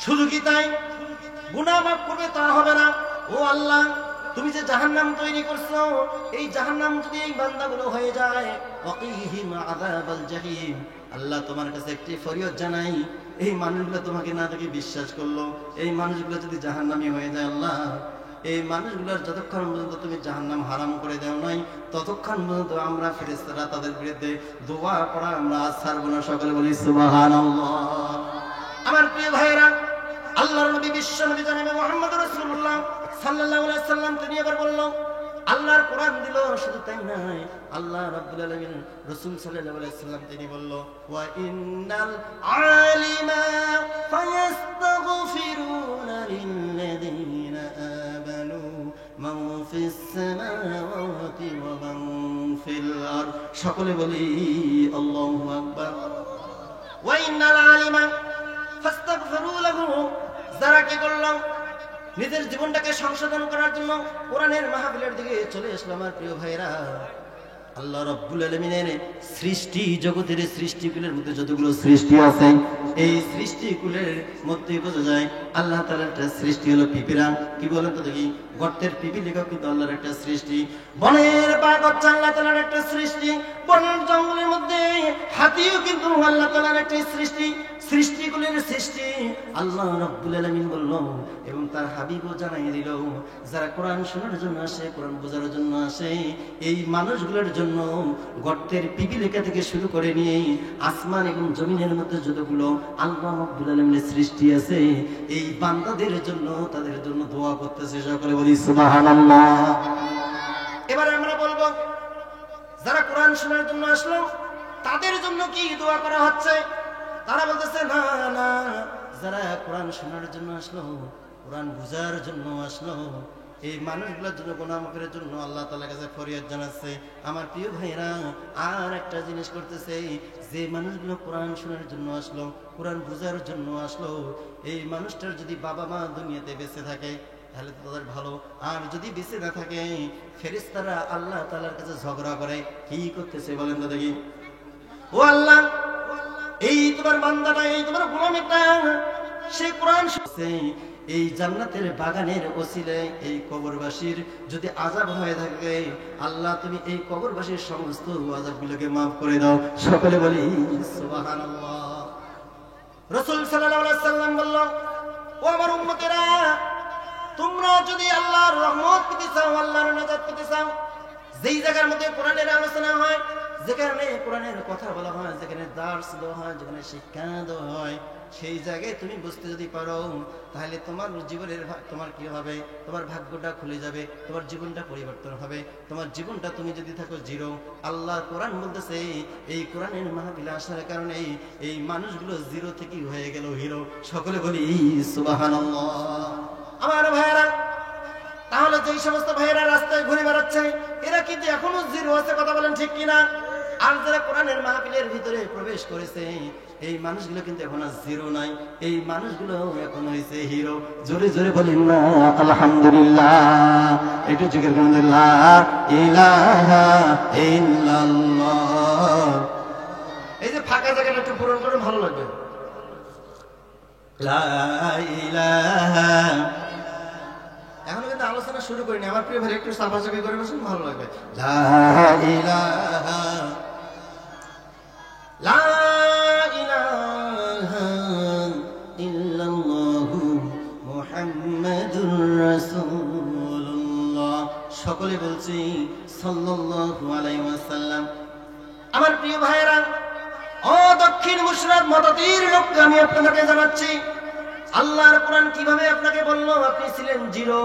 শুধু কি তাই গুনাহ মাফ করবে তা হবে না ও আল্লাহ তুমি যে জাহান্নাম তৈরি করছো এই জাহান্নাম যদি এই বান্দাগুলো হয়ে যায় ওয়াকিহিম আযাবাল জাহিম আল্লাহ তোমার কাছে একটি ফরিয়াদ জানাই এই মানুষগুলো তোমাকে না দেখে বিশ্বাস করলো এই মানুষগুলো যদি জাহান্নামী হয়ে যায় আল্লাহ এই মানুষগুলোর যতক্ষণ পর্যন্ত তুমি জাহান্নাম হারাম করে দাও নাই ততক্ষণ পর্যন্ত আমরা ফেরেশতারা তাদের বিরুদ্ধে দোয়া করা আমরা ছাড়ব না সকলে বলি সুবহানাল্লাহ আমার প্রিয় ভাইরা আল্লাহর নবী বিশ্ব নবী জনাবে মুহাম্মদ রাসূলুল্লাহ সাল্লাল্লাহু আলাইহি সাল্লাম তিনি আবার বলল আল্লাহর কোরআন দিল শুধু তাই নয় আল্লাহ রাব্বুল আলামিন রাসূল সাল্লাল্লাহু আলাইহি সাল্লাম তিনি বলল ওয়া ইন্নাল আলিমা ফায়াস্তাগফিরুনা লিল্লাযীনা আমানু মান ফিস সামাওয়াতি ওয়া মান ফিল আরদ সকলে বলি আল্লাহু আকবার ওয়া ইন্নাল আলিমা ফাস্তাগফিরু লাহু যারা কি করল নিজের জীবনটাকে সংশোধন করার জন্য কোরআনের মাহফিলের দিকে চলে আসলো আমার প্রিয় ভাইরা আল্লাহ রাব্বুল আলামিনের সৃষ্টি জগতের সৃষ্টিকুলের মধ্যে যতগুলো সৃষ্টি আছে এই সৃষ্টিকুলের মধ্যে বোঝা যায় আল্লাহ তাআলার একটা সৃষ্টি হলো পিপিরা কি বলেন তো দেখি গর্তের পিপি লেখা কিন্তু আল্লাহর একটা সৃষ্টি বনের বাঘ আল্লাহ তাআলার একটা সৃষ্টি বনের জঙ্গলের মধ্যে হাতিও কিন্তু আল্লাহ তাআলার একটা সৃষ্টি সৃষ্টিকুলের সৃষ্টি আল্লাহ রাব্বুল আলামিন বলল এবং তার হাবিবও জানাই দিল যারা কোরআন শোনার জন্য আসে কোরআন বোঝার জন্য আসে এই মানুষগুলোর জন্য গর্তের পিপিলিকা থেকে শুরু করে নিয়ে আসমান এবং জমিনের মধ্যে যতগুলো আল্লাহ রাব্বুল আলামিনের সৃষ্টি আছে এই বান্দাদের জন্য তাদের জন্য দোয়া করতেছে সকলে বলি সুবহানাল্লাহ এবারে আমরা বলবো যারা কোরআন শোনার জন্য আসলো তাদের জন্য কি দোয়া করা হচ্ছে তারা বলতেছে না না যারা কোরআন শোনার জন্য আসলো কোরআন বুঝার জন্য আসলো এই মানুষগুলোর জন্য গুনাহ মাফের জন্য আল্লাহ তাআলার কাছে ফরিয়াদ জানাচ্ছে আমার প্রিয় ভাইরা আর একটা জিনিস করতেছে যে মানুষগুলো কোরআন শোনার জন্য আসলো কোরআন বুঝার জন্য আসলো এই মানুষটার যদি বাবা মা দুনিয়াতে বেঁচে থাকে তাহলে তো তাদের ভালো আর যদি বেঁচে না থাকে ফেরেশতারা আল্লাহ তাআলার কাছে ঝগড়া করে কি করতেছে বলেন তো দেখি ও আল্লাহ এই তোমার বান্দাটা এই তোমার গোলামটা সে কোরআন শুনছে এই জান্নাতের বাগানের ওসিলায় এই কবরবাসীর যদি আযাব হয়ে থাকে আল্লাহ তুমি এই কবরবাসীর সমস্ত আযাবগুলোকে maaf করে দাও সকলে বলি সুবহানাল্লাহ রাসূল সাল্লাল্লাহু আলাইহি সাল্লাম বলল ও আমার উম্মতেরা তোমরা যদি আল্লাহর রহমত পেতে চাও আল্লাহর নাজাত পেতে চাও যেই জায়গার মধ্যে কোরআনের আলোচনা হয় যেখানে কোরআনের কথা বলা হয় যেখানে দার্স দেওয়া হয় যেখানে শিক্ষা দেওয়া হয় সেই জায়গায় তুমি বুঝতে যদি পারো তাহলে তোমার জীবনের তোমার কি হবে তোমার ভাগ্যটা খুলে যাবে তোমার জীবনটা পরিবর্তন হবে তোমার জীবনটা তুমি যদি থাকো জিরো আল্লাহ কোরআন বলতেছে এই কোরআনের মাহফিলে আসার কারণে এই মানুষগুলো জিরো থেকে হয়ে গেল হিরো সকলে বলি সুবহানাল্লাহ আমার ভাইরা তাহলে যেই সমস্ত ভাইরা রাস্তায় ঘুরে বেড়াচ্ছে এরা কিন্তু এখনো জিরো আছে কথা বলেন ঠিক কিনা আর যারা কোরআনের মাহফিলের ভিতরে প্রবেশ করেছে এই মানুষগুলো কিন্তু এখন আর জিরো নাই এই মানুষগুলো এখন হয়েছে হিরো জোরে জোরে বলেন না আলহামদুলিল্লাহ একটু জিকির করুন লা ইলাহা ইল্লাল্লাহ এই যে ফাঁকা জায়গাটা একটু পূরণ করে ভালো লাগবে লা ইলাহা এখনো কিন্তু আলোচনা শুরু করিনি। আমার প্রিয় ভাই একটু সাফাসাফি করে বসুন, ভালো লাগবে। লা ইলাহা লা ইলাহা ইল্লাল্লাহু মুহাম্মাদুর রাসূলুল্লাহ। সকলে বলছি সাল্লাল্লাহু আলাইহি ওয়াসাল্লাম। আমার প্রিয় ভাইরা, ও দক্ষিণ মুশরাদ মদতির লোক, আমি আপনাকে জানাচ্ছি আল্লাহর কোরআন কিভাবে আপনাকে বলল আপনি ছিলেন জিরো,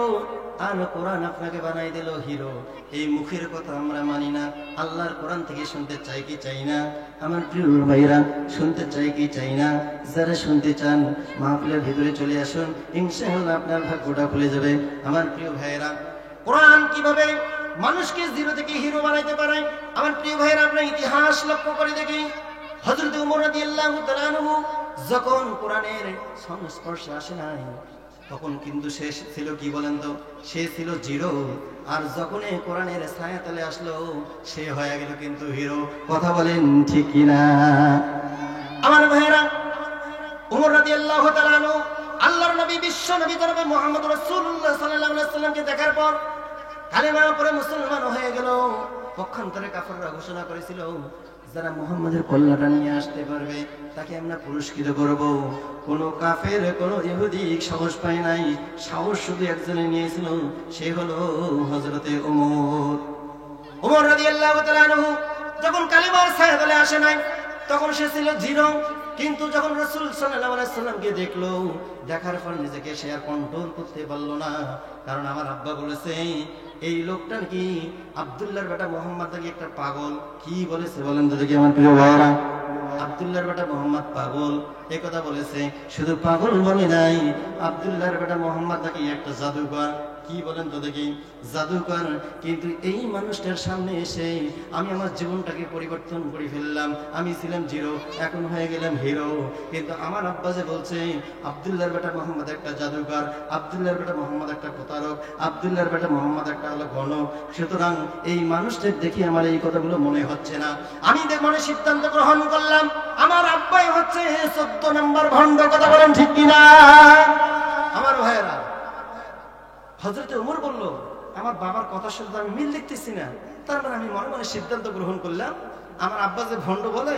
আর কোরআন আপনাকে বানাই দিল হিরো। এই মুখের কথা আমরা মানি না, আল্লাহর কোরআন থেকে শুনতে চাই কি চাই না? আমার প্রিয় ভাইরা, শুনতে চাই কি চাই না? যারা শুনতে চান মাহফিলের ভিতরে চলে আসুন, ইনশাআল্লাহ আপনার ভাগ্যটা খুলে যাবে। আমার প্রিয় ভাইরা, কোরআন কিভাবে মানুষকে জিরো থেকে হিরো বানাইতে পারে? আমার প্রিয় ভাইরা, আমরা ইতিহাস লক্ষ্য করে দেখি। হযরত ওমর রাদিয়াল্লাহু তাআলা আনহু যখন কোরআনের সংস্পর্শে আসে নাই, তখন কিন্তু সে ছিল কি বলেন তো? সে ছিল জিরো। আর যখন কোরআনের ছায়াতলে আসলো, সে হয়ে গেল কিন্তু হিরো। কথা বলেন ঠিক কিনা? আমার ভাইরা, ওমর রাদিয়াল্লাহু তাআলা আনহু আল্লাহর নবী, বিশ্ব নবী জনাবে মুহাম্মদ রাসূলুল্লাহ সাল্লাল্লাহু আলাইহি ওয়াসাল্লামকে দেখার পর কালেমা পড়ে মুসলমান হয়ে গেল। পক্ষান্তরে কাফেররা ঘোষণা করেছিল, যারা মুহাম্মাদের কল্যাণটা নিয়ে আসতে পারবে তাকে আমরা পুরস্কৃত করব। কোন কাফের, কোন ইহুদি সাহস পায় নাই, সাহস শুধু একজনে নিয়েছিল, সে হলো হযরতে ওমর। ওমর রাদিয়াল্লাহু তাআলা আনহু যখন কালেমার ছায়াতলে আসে নাই, তখন সে ছিল জিরো। কিন্তু যখন রাসূল সাল্লাল্লাহু আলাইহি ওয়াসাল্লামকে দেখলো, দেখার পর নিজেকে সে আর কন্ট্রোল করতে পারলো না। কারণ আমার আব্বা বলেছে, এই লোকটা নাকি আব্দুল্লাহর বেটা মোহাম্মদ নাকি একটা পাগল। কি বলেছে বলেন তো দেখি আমার প্রিয় ভাইরা? আব্দুল্লাহর বেটা মোহাম্মদ পাগল, এই কথা বলেছে। শুধু পাগল বলে নাই, আব্দুল্লাহর বেটা মোহাম্মদ নাকি একটা জাদুকর। কি বলেন তো দেখি? জাদুকর। কিন্তু এই মানুষটার সামনে এসে আমি আমার জীবনটাকে পরিবর্তন করে ফেললাম। আমি ছিলাম জিরো, এখন হয়ে গেলাম হিরো। কিন্তু আমার আব্বা যে বলছে আব্দুল্লাহর বেটা মোহাম্মদ একটা জাদুকর, আব্দুল্লাহর বেটা মোহাম্মদ একটা প্রতারক, আব্দুল্লাহর বেটা মোহাম্মদ একটা হলো গণক, সুতরাং এই মানুষটার দেখি আমার এই কথাগুলো মনে হচ্ছে না। আমি মনে সিদ্ধান্ত গ্রহণ করলাম, আমার আব্বাই হচ্ছে 14 নম্বর ভণ্ড। কথা বলেন ঠিক কিনা? আমার ভাইয়েরা, হযরত ওমর বলল, আমার বাবার কথা শুনতে আমি মিল দেখতেছি না। তারপর আমি মনে মনে সিদ্ধান্ত গ্রহণ করলাম, আমার আব্বা যে ভণ্ড বলে,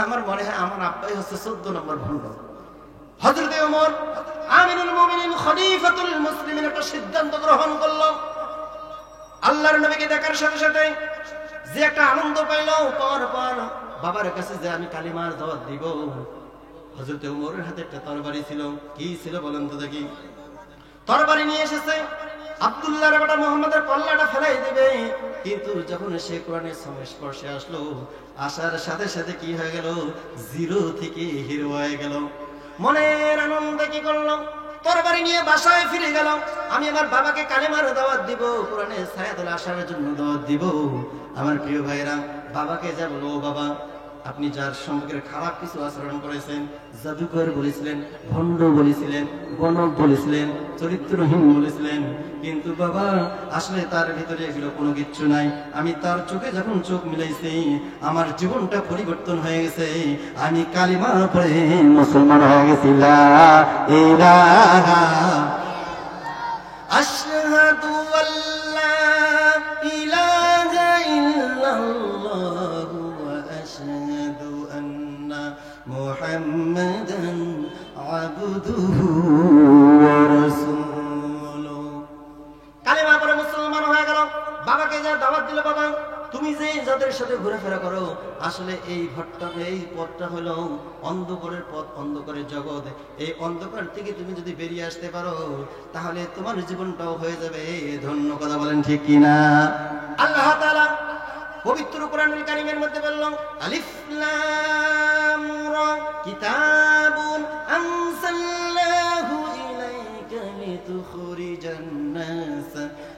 আমার মনে হয় আমার আব্বাই হচ্ছে 14 নম্বর ভণ্ড। হযরত ওমর আমিরুল মুমিনিন, খলিফাতুল মুসলিমিন একটা সিদ্ধান্ত গ্রহণ করলো। আল্লাহর নবীকে দেখার সাথে সাথে যে একটা আনন্দ পাইলো, পাওয়ার পর বাবার কাছে যে আমি কালিমার দাওয়াত দিব। হযরত ওমরের হাতে একটা তরবারি ছিল। কি ছিল বলেন তো দেখি? তরবারি নিয়ে এসেছে, আব্দুল্লাহর বেটা মুহাম্মদের কল্লাটা ফেলাই দিবে। কিন্তু যখন সে কোরআনের সংস্পর্শে আসলো, আসার সাথে সাথে কি হয়ে গেল? জিরো থেকে হিরো হয়ে গেল। মনের আনন্দে কি করলো? তরবারি নিয়ে বাসায় ফিরে গেল। আমি আমার বাবাকে কালেমার দাওয়াত দিব, কোরআনের ছায়াতলে আসার জন্য দাওয়াত দিব। আমার প্রিয় ভাইরা, বাবাকে যা বলো, বাবা আপনি যার সম্পর্কে খারাপ কিছু আচরণ করেছেন, জাদুকর বলেছিলেন, ভণ্ড বলেছিলেন, গণক বলেছিলেন, চরিত্রহীন বলেছিলেন, কিন্তু বাবা আসলে তার ভিতরে এগুলো কোনো কিচ্ছু নাই। আমি তার চোখে যখন চোখ মিলাইছি, আমার জীবনটা পরিবর্তন হয়ে গেছে। আমি কালিমা পড়ে মুসলমান হয়ে গেছি। লা ইলাহা আশহাদু আল্লা ইলাহা ইল্লাল্লাহু ওয়া আশহাদু আন্না মুহাম্মাদান আবদুহু ওয়া রাসূলুহু। কালিমা পড়ে মুসলমান হয়ে গেল। বাবাকে যা দাওয়াত দিল, বাবা তুমি যে যাদের সাথে ঘোরাফেরা করো, আসলে এই পথটা হলো অন্ধকারের পথ, অন্ধকারের জগৎ। এই অন্ধকার থেকে তুমি যদি বেরিয়ে আসতে পারো, তাহলে তোমার জীবনটাও হয়ে যাবে ধন্য। কথা বলেন ঠিক কিনা? আল্লাহ তাআলা পবিত্র কোরআনুল কারীমের মধ্যে বললেন, আলিফ লাম রা কিতাবুন আনজালনাহু ইলাইকা লিতুখরিজান নাস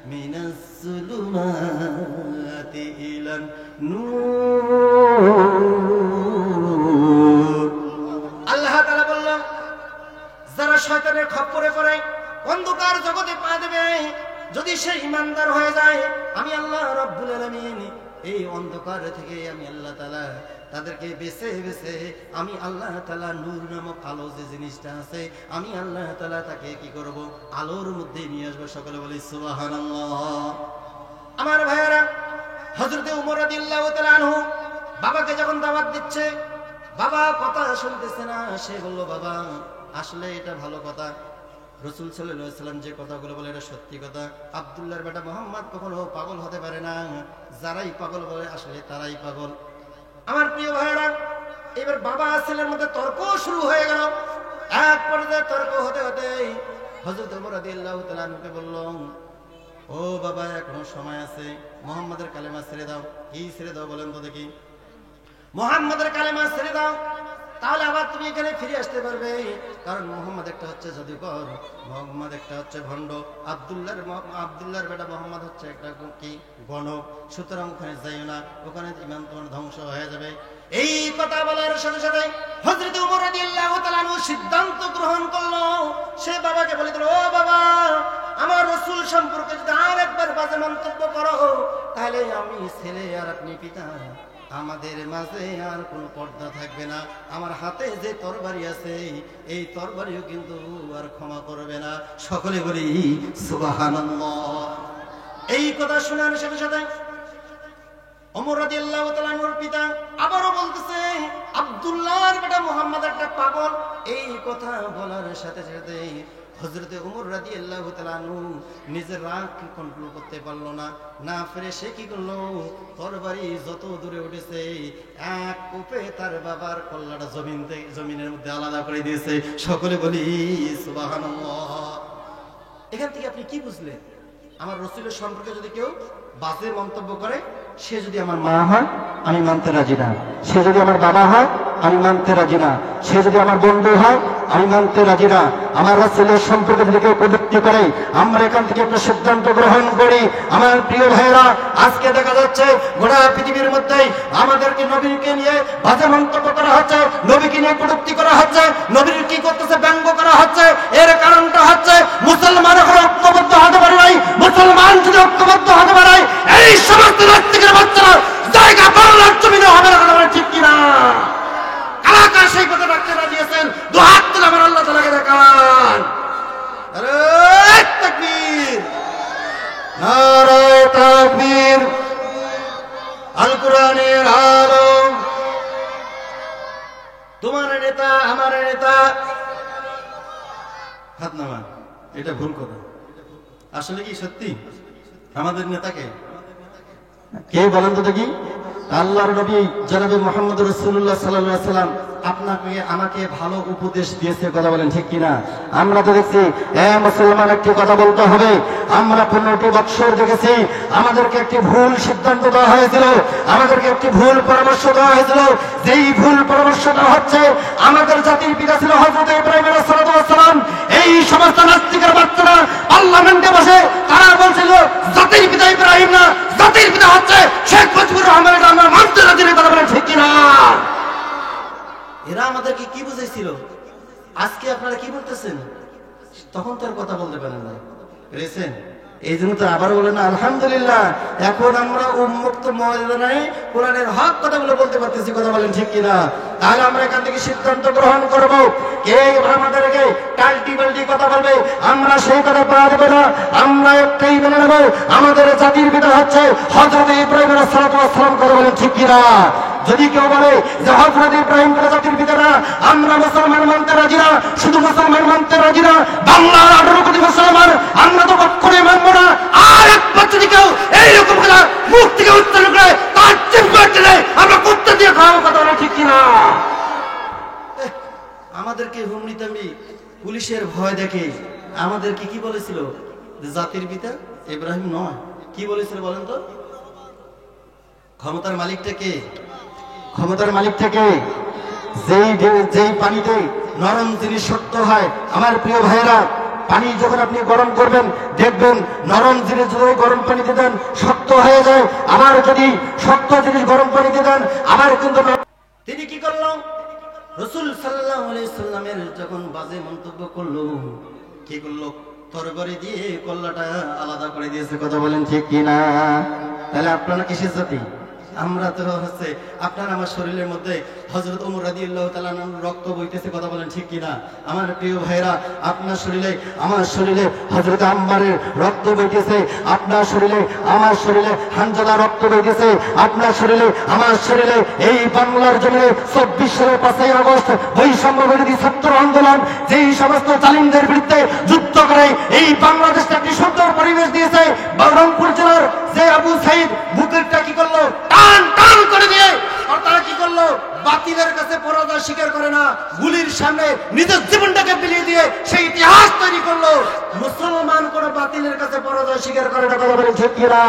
মিনাস যুলুমাতি ইলান নূর। আল্লাহ তাআলা বললেন, যারা শয়তানের খপ্পরে পড়ে অন্ধকার জগতে পা দেবে, যদি সে ঈমানদার হয়ে যায়, আমি আল্লাহ রাব্বুল আলামিন এই অন্ধকার থেকে আমি আল্লাহ তাআলা তাদেরকে বেছে বেছে আমি আল্লাহ তাআলা নূর নামক আলো যে জিনিসটা আছে আমি আল্লাহ তাআলা তাকে কি করব আলোর মধ্যে নিয়ে আসবো। সকলে বলি সুবহানাল্লাহ। আমার ভাইয়েরা, হযরতে ওমর রাদিয়াল্লাহু তাআলা আনহু বাবাকে যখন দাওয়াত দিচ্ছে, বাবা কথা শুনতেছে না। সে বলল, বাবা আসলে এটা ভালো কথা, রাসূল সাল্লাল্লাহু আলাইহি ওয়াসাল্লাম যে কথাগুলো বলে এটা সত্যি কথা। আব্দুল্লাহর বেটা মুহাম্মদ কখনো পাগল হতে পারে না, যারাই পাগল বলে আসলে তারাই পাগল। আমার প্রিয় ভাইরা, এবার বাবা ছেলের মধ্যে তর্ক শুরু হয়ে গেল। এক পর্যায়ে তর্ক হতে হতে হযরত ওমর রাদিয়াল্লাহু তাআলা আনহুকে বলল, ও বাবা এখনো সময় আছে, মুহাম্মাদের কালেমা ছেড়ে দাও। কি ছেড়ে দাও বলেন তো দেখি? মুহাম্মাদের কালেমা ছেড়ে দাও, তাহলে আবার তুমি এখানে ফিরে আসতে পারবে। কারণ মুহাম্মদ একটা হচ্ছে জাদুকর, মুহাম্মদ একটা হচ্ছে ভণ্ড, আব্দুল্লাহর বেটা মুহাম্মদ হচ্ছে একটা কি গণক। সুতরাং ওখানে যাইও না, ওখানে ঈমান তোমার ধ্বংস হয়ে যাবে। এই কথা বলার সাথে সাথে হযরত ওমর রাদিয়াল্লাহু তাআলা আনহু সিদ্ধান্ত গ্রহণ করলো। সে বাবাকে বলে দিল, ও বাবা, আমার রাসূল সম্পর্কে যদি আরেকবার বাজে মন্তব্য করো তাহলে আমি ছেলে আর আপনি পিতা, আমাদের মাঝে আর কোনো পর্দা থাকবে না। আমার হাতে যে তরবারি আছে এই তরবারিও কিন্তু আর ক্ষমা করবে না। সকলে বলি সুবহানাল্লাহ। এই কথা শোনার সাথে সাথে ওমর রাদিয়াল্লাহু তাআলা আনহুর পিতা আবারও বলতেছে, আব্দুল্লাহর বেটা মুহাম্মদ একটা পাগল। এই কথা বলার সাথে সাথে হযরতে ওমর রাদিয়াল্লাহু তাআলা আনহু নিজের রাগ কন্ট্রোল করতে পারলো না। না ফিরে সে কি করলো, তরবারি যত দূরে উঠেছে এক কোপে তার বাবার কল্লাটা জমিনের মধ্যে আলাদা করে দিয়েছে। সকলে বলি সুবহানাল্লাহ। এখান থেকে আপনি কি বুঝলেন? আমার রাসূলের সম্পর্কে যদি কেউ বাজে মন্তব্য করে, সে যদি আমার মা হয় আমি মানতে রাজি না, সে যদি আমার বাবা হয় আমি মানতে রাজি না, সে যদি আমার বন্ধু হয় আমি মানতে রাজি না। আমার রাসূলের সম্পর্কে যদি কেউ কটূক্তি করে, আমরা এখান থেকে একটা সিদ্ধান্ত গ্রহণ করি। আমার প্রিয় ভাইয়েরা, আজকে দেখা যাচ্ছে গোটা পৃথিবীর মধ্যে আমাদেরকে নবীকে নিয়ে বাজে মন্তব্য করা হচ্ছে, নবীকে নিয়ে কটূক্তি করা হচ্ছে, নবীর কি করতেছে ব্যঙ্গ করা হচ্ছে। এর কারণটা হচ্ছে মুসলমান এখন ঐক্যবদ্ধ হতে পারে নাই। মুসলমান যদি ঐক্যবদ্ধ হতে পারে, এই সমস্ত নাস্তিকের বাচ্চারা জায়গা বাংলার জমিনে হবে না। ঠিক কিনা? কারা সেই কথা ডাক্তাররা দিয়েছেন? দু হাত তুলে আমার আল্লাহ তাআলাকে দেখান। আরে তাকবীর, নারে তাকবীর। আল কোরআনের আলো, তোমার নেতা আমার নেতা। হাত নামা, এটা ভুল কথা। আসলে কি সত্যি আমাদের নেতাকে কে বলেন তো দেখি? আল্লাহর নবী জনাবে মুহাম্মদ রাসূলুল্লাহ সাল্লাল্লাহু আলাইহি ওয়াসাল্লাম আপনাকে আমাকে ভালো উপদেশ দিয়েছে, কথা বলেন ঠিক কিনা? আমরা তো দেখছি মুসলমান একটি কথা বলতে হবে। আমরা 15টি বছর দেখেছি আমাদেরকে একটি ভুল সিদ্ধান্ত দেওয়া হয়েছিল, আমাদেরকে একটি ভুল পরামর্শ দেওয়া হয়েছিল। যেই ভুল পরামর্শটা হচ্ছে, আমাদের জাতির পিতা ছিল হযরত ইব্রাহিম আলাইহিস সালাম। এই সমস্ত নাস্তিকের বাচ্চারা পার্লামেন্টে বসে তারা বলছিল জাতির পিতা ইব্রাহিম না, জাতির পিতা হচ্ছে শেখ মুজিবুর রহমান। এটা আমরা মানতে রাজি না, কথা বলেন ঠিক কিনা? এরা আমাদেরকে কি বুঝাইছিল? আজকে আপনারা কি বলতেছেন? তখন তো আর কথা বলতে পারেন না, পেরেছেন? এই জন্য তো আবার বলেন আলহামদুলিল্লাহ, এখন আমরা উন্মুক্ত ময়দানে কোরআনের হক কথাগুলো বলতে পারতেছি, কথা বলেন ঠিক কিনা? তাহলে আমরা এখান থেকে সিদ্ধান্ত গ্রহণ করবো, কে আমাদেরকে টাল্টি বাল্টি কথা বলবে আমরা সেই কথা পাওয়া যাবে না। আমরা একটাই মেনে নেবো, আমাদের জাতির পিতা হচ্ছে হযরত ইব্রাহিম আলাইহিস সালাম, কথা বলেন ঠিক কিনা? যদি কেউ বলে যে হযরত ইব্রাহিম জাতির পিতা না, আমরা মুসলমান মানতে রাজি না। শুধু মুসলমান মানতে রাজি না, বাংলার 18 কোটি মুসলমান আমরা তো কখনোই মানবো না। আর একবার যদি কেউ এইরকম কথা মুখ থেকে উচ্চারণ করে, তার চিৎকার দিলে আমরা কুত্তা দিয়ে খাওয়াবো, কথা বলা ঠিক কিনা? আমাদেরকে হুমড়িতামড়ি পুলিশের ভয় দেখে আমাদেরকে কি বলেছিল? জাতির পিতা ইব্রাহিম নয়, কি বলেছিল বলেন তো? ক্ষমতার মালিকটা কে? ক্ষমতার মালিক থেকে যেই পানিতে নরম জিনিস শক্ত হয়। আমার প্রিয় ভাইয়েরা, পানি যখন আপনি গরম করবেন দেখবেন নরম জিনিস যদি গরম পানিতে দেন শক্ত হয়ে যায়, আবার যদি শক্ত জিনিস গরম পানিতে দেন আবার কিন্তু। তিনি কি করলো? রাসূল সাল্লাল্লাহু আলাইহি সাল্লামের যখন বাজে মন্তব্য করলো, কি করলো? তরবারি দিয়ে কল্লাটা আলাদা করে দিয়েছে, কথা বলেন ঠিক কিনা? তাহলে আপনারা কিসের জাতি? আমরা তো হচ্ছে আপনার আমার শরীরের মধ্যে হযরত ওমর রাদিয়াল্লাহু তাআলা আনহুর রক্ত বইতেছে, কথা বলেন ঠিক কিনা? আমার প্রিয় ভাইরা, আপনার শরীরে আমার শরীরে হযরত আম্মারের রক্ত বইতেছে, আপনার শরীরে আমার শরীরে হানজালা রক্ত বইতেছে, আপনার শরীরে আমার শরীরে এই বাংলার জমিনে 24 সালের 5ই আগস্ট বৈষম্য বিরোধী ছাত্র আন্দোলন যেই সমস্ত জালিমদের বিরুদ্ধে যুদ্ধ করে এই বাংলাদেশকে একটি সুন্দর পরিবেশ দিয়েছে। রংপুর জেলার যে আবু সাইদ বুকেরটা কি করলো, টান টান করে দিয়ে, আর তারা কি করলো, বাতিলের কাছে পরাজয় স্বীকার করে না, গুলির সামনে নিজের জীবনটাকে বিলিয়ে দিয়ে সেই ইতিহাস তৈরি করলো। মুসলমান কোন বাতিলের কাছে পরাজয় স্বীকার করে না, কথা বলেন ঠিক কিনা?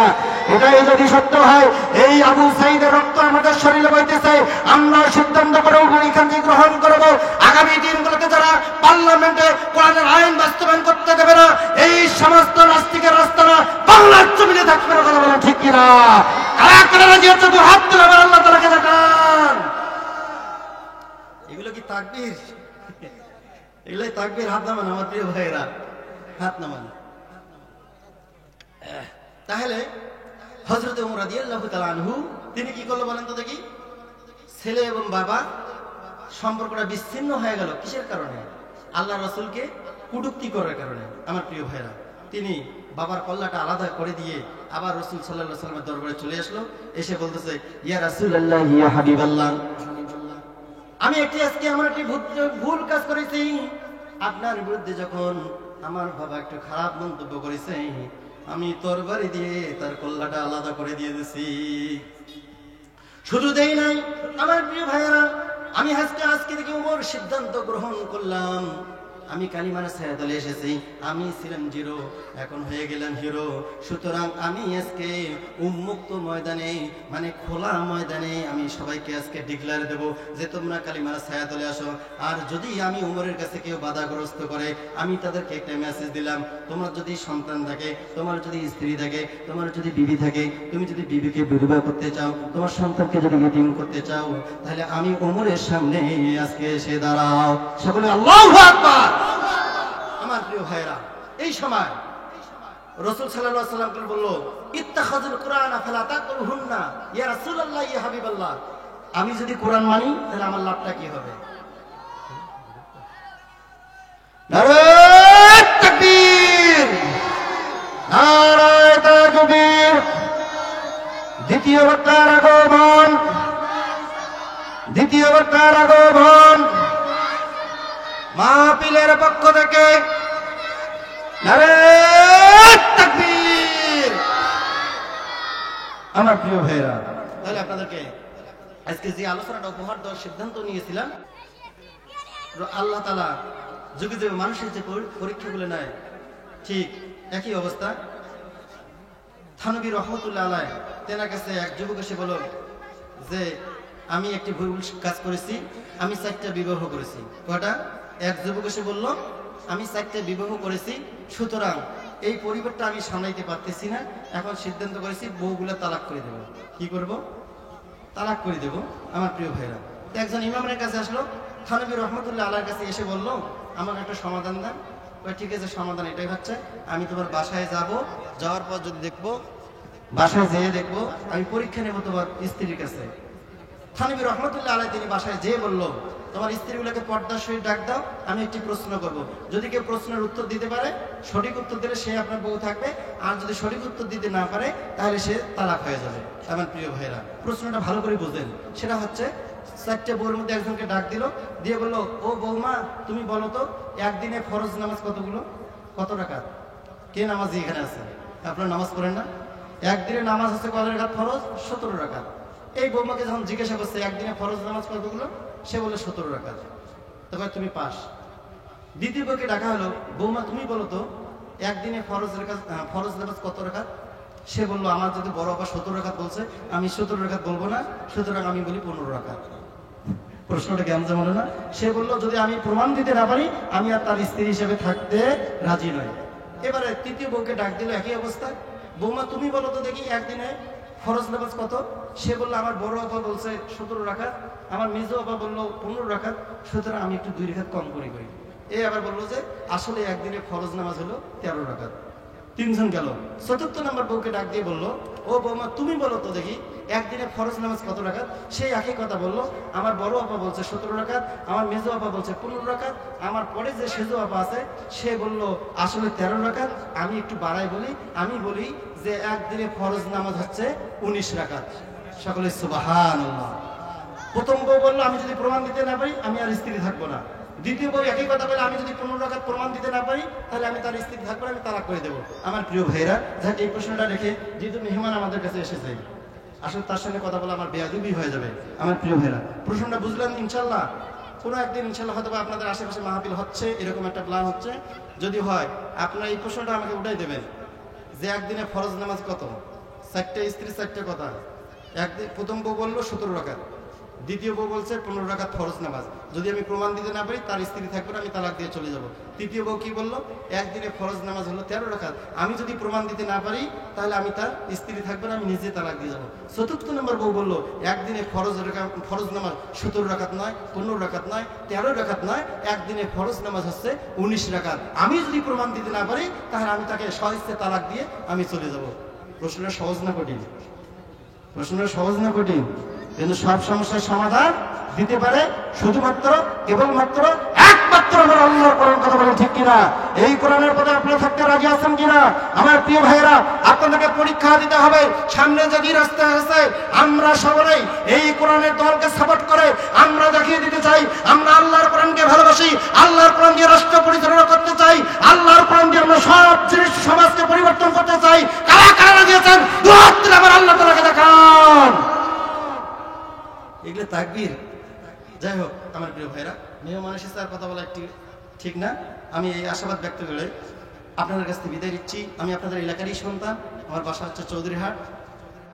এটাই যদি সত্য হয়, এই আবু সাইদের রক্ত আমাদের শরীরে বইতেছে, আমরা সিদ্ধান্ত করে এখান থেকে গ্রহণ করবো আগামী দিনগুলোতে যারা পার্লামেন্টে কোরআনের আইন বাস্তবায়ন করতে দেবে না, এই সমস্ত নাস্তিকের রাস্তারা বাংলার জমিনে থাকবে না, কথা বলেন ঠিক কিনা? কারা কারা রাজি হচ্ছে তো হাত তুলে আল্লাহ তাআলাকে দেখান। এগুলো কি তাকবীর? এগুলোই তাকবীর? হাত নামান আমার প্রিয় ভাইয়েরা, হাত নামান। তাহলে হযরত ওমর রাদিয়াল্লাহু তাআলা আনহু তিনি কি করলো বলেন তো দেখি? ছেলে এবং বাবা সম্পর্কটা বিচ্ছিন্ন হয়ে গেল কিসের কারণে? আল্লাহ রাসূলকে কটূক্তি করার কারণে। আমার প্রিয় ভাইরা, তিনি বাবার কল্লাটা আলাদা করে দিয়ে আবার রাসূল সাল্লাল্লাহু আলাইহি ওয়াসাল্লামের দরবারে চলে আসলো, এসে বলতেছে, ইয়া রাসূলুল্লাহ, ইয়া হাবিবাল্লাহ, আমি আজকে আমার একটি ভুল কাজ করেছি। আপনার বিরুদ্ধে যখন আমার বাবা একটু খারাপ মন্তব্য করেছে, আমি তরবারি দিয়ে তার কল্লাটা আলাদা করে দিয়ে দিয়েছি। শুধু দেই নাই আমার প্রিয় ভাইয়েরা, আমি আজকে থেকে ওমর সিদ্ধান্ত গ্রহণ করলাম, আমি কালিমার ছায়াতলে এসেছি, আমি ছিলাম জিরো, এখন হয়ে গেলাম হিরো। সুতরাং আমি আজকে উন্মুক্ত ময়দানে, মানে খোলা ময়দানে আমি সবাইকে আজকে ডিক্লেয়ার দেব যে তোমরা কালিমার ছায়াতলে আসো। আর যদি আমি ওমরের কাছে কেউ বাধাগ্রস্ত করে, আমি তাদেরকে একটা মেসেজ দিলাম, তোমার যদি সন্তান থাকে, তোমার যদি স্ত্রী থাকে, তোমার যদি বিবি থাকে, তুমি যদি বিবিকে বিধবা করতে চাও, তোমার সন্তানকে যদি ইতিম করতে চাও, তাহলে আমি ওমরের সামনে আজকে এসে দাঁড়াও। সকলে আল্লাহু আকবার। আমার প্রিয় ভাইরা, এই সময় রাসূল সাল্লাল্লাহু আলাইহি ওয়াসাল্লাম বলল, ইত্তাখাযুল কুরআনা ফালা তাকুলহুন্না ইয়া রাসূলুল্লাহ, ইয়া হাবিবাল্লাহ, আমি যদি কোরআন মানি তাহলে আমার লাভটা কি হবে? নারে তাকবীর, নারে তাকবীর। দ্বিতীয় বক্তার আগমন, দ্বিতীয় বক্তার আগমন। মাহফিলের পক্ষ থেকে নারে তাকবীর। আমার প্রিয় ভাইরা, তাহলে আপনাদেরকে আজকে যে আলোচনাটা উপহার দেওয়ার সিদ্ধান্ত নিয়েছিলাম, আল্লাহ তাআলা যুগে যুগে মানুষের যে পরীক্ষাগুলো নেয়, ঠিক একই অবস্থা। থানবী রহমতুল্লাহ আলাইহি তেনার কাছে এক যুবক এসে বলল যে আমি একটি ভুল কাজ করেছি, আমি 4টা বিবাহ করেছি। কয়টা? এক যুবক এসে বলল আমি 4টা বিবাহ করেছি, সুতরাং এই পরিবারটা আমি সামলাইতে পারতেছি না, এখন সিদ্ধান্ত করেছি বউগুলা তালাক করে দেব। কি করব? তালাক করে দেব। আমার প্রিয় ভাইরা, একজন ইমামের কাছে আসলো, থানবী রহমতুল্লাহ আলাইহির কাছে এসে বলল আমাকে একটা সমাধান দেন। ঠিক আছে, সমাধান এটাই হচ্ছে, আমি তোমার বাসায় যাব, যাওয়ার পর যদি দেখবো, বাসায় যেয়ে দেখবো, আমি পরীক্ষা নেবো তোমার স্ত্রীর কাছে। থানবী রহমতুল্লাহ আলাইহি তিনি বাসায় যেয়ে বলল, তোমার স্ত্রীগুলোকে পর্দার সহিত ডাক দাও, আমি একটি প্রশ্ন করব, যদি কেউ প্রশ্নের উত্তর দিতে পারে, সঠিক উত্তর দিলে সে আপনার বউ থাকবে, আর যদি সঠিক উত্তর দিতে না পারে তাহলে সে তালাক হয়ে যাবে। আমার প্রিয় ভাইরা, প্রশ্নটা ভালো করে বুঝেন। সেটা হচ্ছে 4টে বউর মধ্যে একজনকে ডাক দিল, দিয়ে বলল, ও বৌমা তুমি বলো তো একদিনে ফরজ নামাজ কতগুলো, কত রাকাত? কে নামাজি এখানে আছে? আপনারা নামাজ পড়েন না? একদিনে নামাজ হচ্ছে কত রাকাত ফরজ? 17 রাকাত। এই বৌমাকে যখন জিজ্ঞাসা করছে একদিনে ফরজ নামাজ কতগুলো, সে বলে 17 রাকাত। তবে তুমি পাস। দ্বিতীয় বউকে ডাকা হলো, বৌমা তুমি বলো তো একদিনে ফরজ নামাজ কত রাকাত? সে বললো, আমার যদি বড় আপা 17 রাকাত বলছে, আমি 17 রাকাত বলবো না, সুতরাং আমি বলি 15 রাকাত। প্রশ্নটা কেমন যেমন না? সে বললো, যদি আমি প্রমাণ দিতে না পারি, আমি আর তার স্ত্রী হিসেবে থাকতে রাজি নই। এবারে তৃতীয় বউকে ডাক দিল, একই অবস্থা, বৌমা তুমি বলো তো দেখি একদিনে ফরজ নামাজ কত? সে বললো, আমার বড় আপা বলছে 17 রাকাত, আমার মেজো আপা বললো 15 রাকাত, সুতরাং আমি একটু 2 রাকাত কম করি। এ আবার বললো যে আসলে একদিনে ফরজ নামাজ হলো 13 রাকাত। তিনজন গেল। চতুর্থ নম্বর বউকে ডাক দিয়ে বলল, ও বৌমা তুমি বলো তো দেখি একদিনে ফরজ নামাজ কত রাকাত? সেই একই কথা বলল। আমার বড় আপা বলছে 17 রাকাত, আমার মেজো আপা বলছে 15 রাকাত, আমার পরে যে সেজো আপা আছে সে বলল আসলে 13 রাকাত। আমি একটু বাড়াই বলি, আমি বলি যে একদিনে ফরজ নামাজ হচ্ছে 19 রাকাত। সকলে সুবহানাল্লাহ। প্রথম বউ বলল আমি যদি প্রমাণ দিতে না পারি আমি আর স্ত্রী থাকবো না। দ্বিতীয় বউ একই কথা বলে আমি যদি 15 রাকাত প্রমাণ দিতে না পারি তাহলে আমি তার স্ত্রী থাকবো না, আমি তালাক করে দেবো। আমার প্রিয় ভাইরা, যাক এই প্রশ্নটা রেখে যেহেতু মেহমান আমাদের কাছে এসেছে, আসলে তার সঙ্গে কথা বলে আমার বেয়াদবি হয়ে যাবে। আমার প্রিয় ভাইরা, প্রশ্নটা বুঝলেন ইনশাল্লাহ? কোনো একদিন ইনশাল্লাহ হয়তো আপনাদের আশেপাশে মাহফিল হচ্ছে, এরকম একটা প্ল্যান হচ্ছে। যদি হয় আপনারা এই প্রশ্নটা আমাকে উঠাই দেবেন যে একদিনে ফরজ নামাজ কত? 4টে স্ত্রী 4টে কথা। একদিন প্রথম বউ বললো 17 রাকাত, দ্বিতীয় বউ বলছে 15 রাকাত ফরজ নামাজ। যদি আমি প্রমাণ দিতে না পারি তার স্ত্রী থাকবে না, আমি তালাক দিয়ে চলে যাব। তৃতীয় বউ কি বললো? একদিনে ফরজ নামাজ হলো 13 রাকাত, আমি যদি প্রমাণ দিতে না পারি তাহলে আমি তার স্ত্রী থাকবে না, আমি নিজে তালাক দিয়ে যাবো। চতুর্থ নম্বর বউ বললো একদিনে ফরজ নামাজ 17 রাকাত নয়, 15 রাকাত নয়, 13 রাকাত নয়, একদিনে ফরজ নামাজ হচ্ছে 19 রাকাত। আমি যদি প্রমাণ দিতে না পারি তাহলে আমি তাকে সহজে তালাক দিয়ে আমি চলে যাব। প্রশ্নটা সহজ না কঠিন? প্রশ্নটা সহজ না কঠিন? কিন্তু সব সমস্যার সমাধান দিতে পারে শুধুমাত্র কেবলমাত্র একমাত্র আমার আল্লাহর কোরআন। কথা বলেন ঠিক কিনা? এই কোরআনের পথে আপনারা থাকতে রাজি আছেন কিনা? আমার প্রিয় ভাইয়েরা, আপনাদেরকে পরীক্ষা দিতে হবে। সামনে যদি রাস্তা আছে আমরা সবাই এই কোরআনের দলকে সাপোর্ট করে আমরা দেখিয়ে দিতে চাই আমরা আল্লাহর কোরআনকে ভালোবাসি, আল্লাহর কোরআন দিয়ে রাষ্ট্র পরিচালনা করতে চাই, আল্লাহর কোরআন দিয়ে আমরা সব জিনিস সমাজকে পরিবর্তন করতে চাই। কারা কারা রাজি আছেন দুহাত তুলে আমার আল্লাহ তাআলাকে দেখান। এগুলো তাকবীর। যাই হোক আমার প্রিয় ভাইরা, মেহমান এসেছে আর কথা বলা একটি ঠিক না। আমি এই আশাবাদ ব্যক্ত করে আপনাদের কাছ থেকে বিদায় নিচ্ছি। আমি আপনাদের এলাকারই সন্তান, আমার বাসা হচ্ছে চৌধুরীহাট।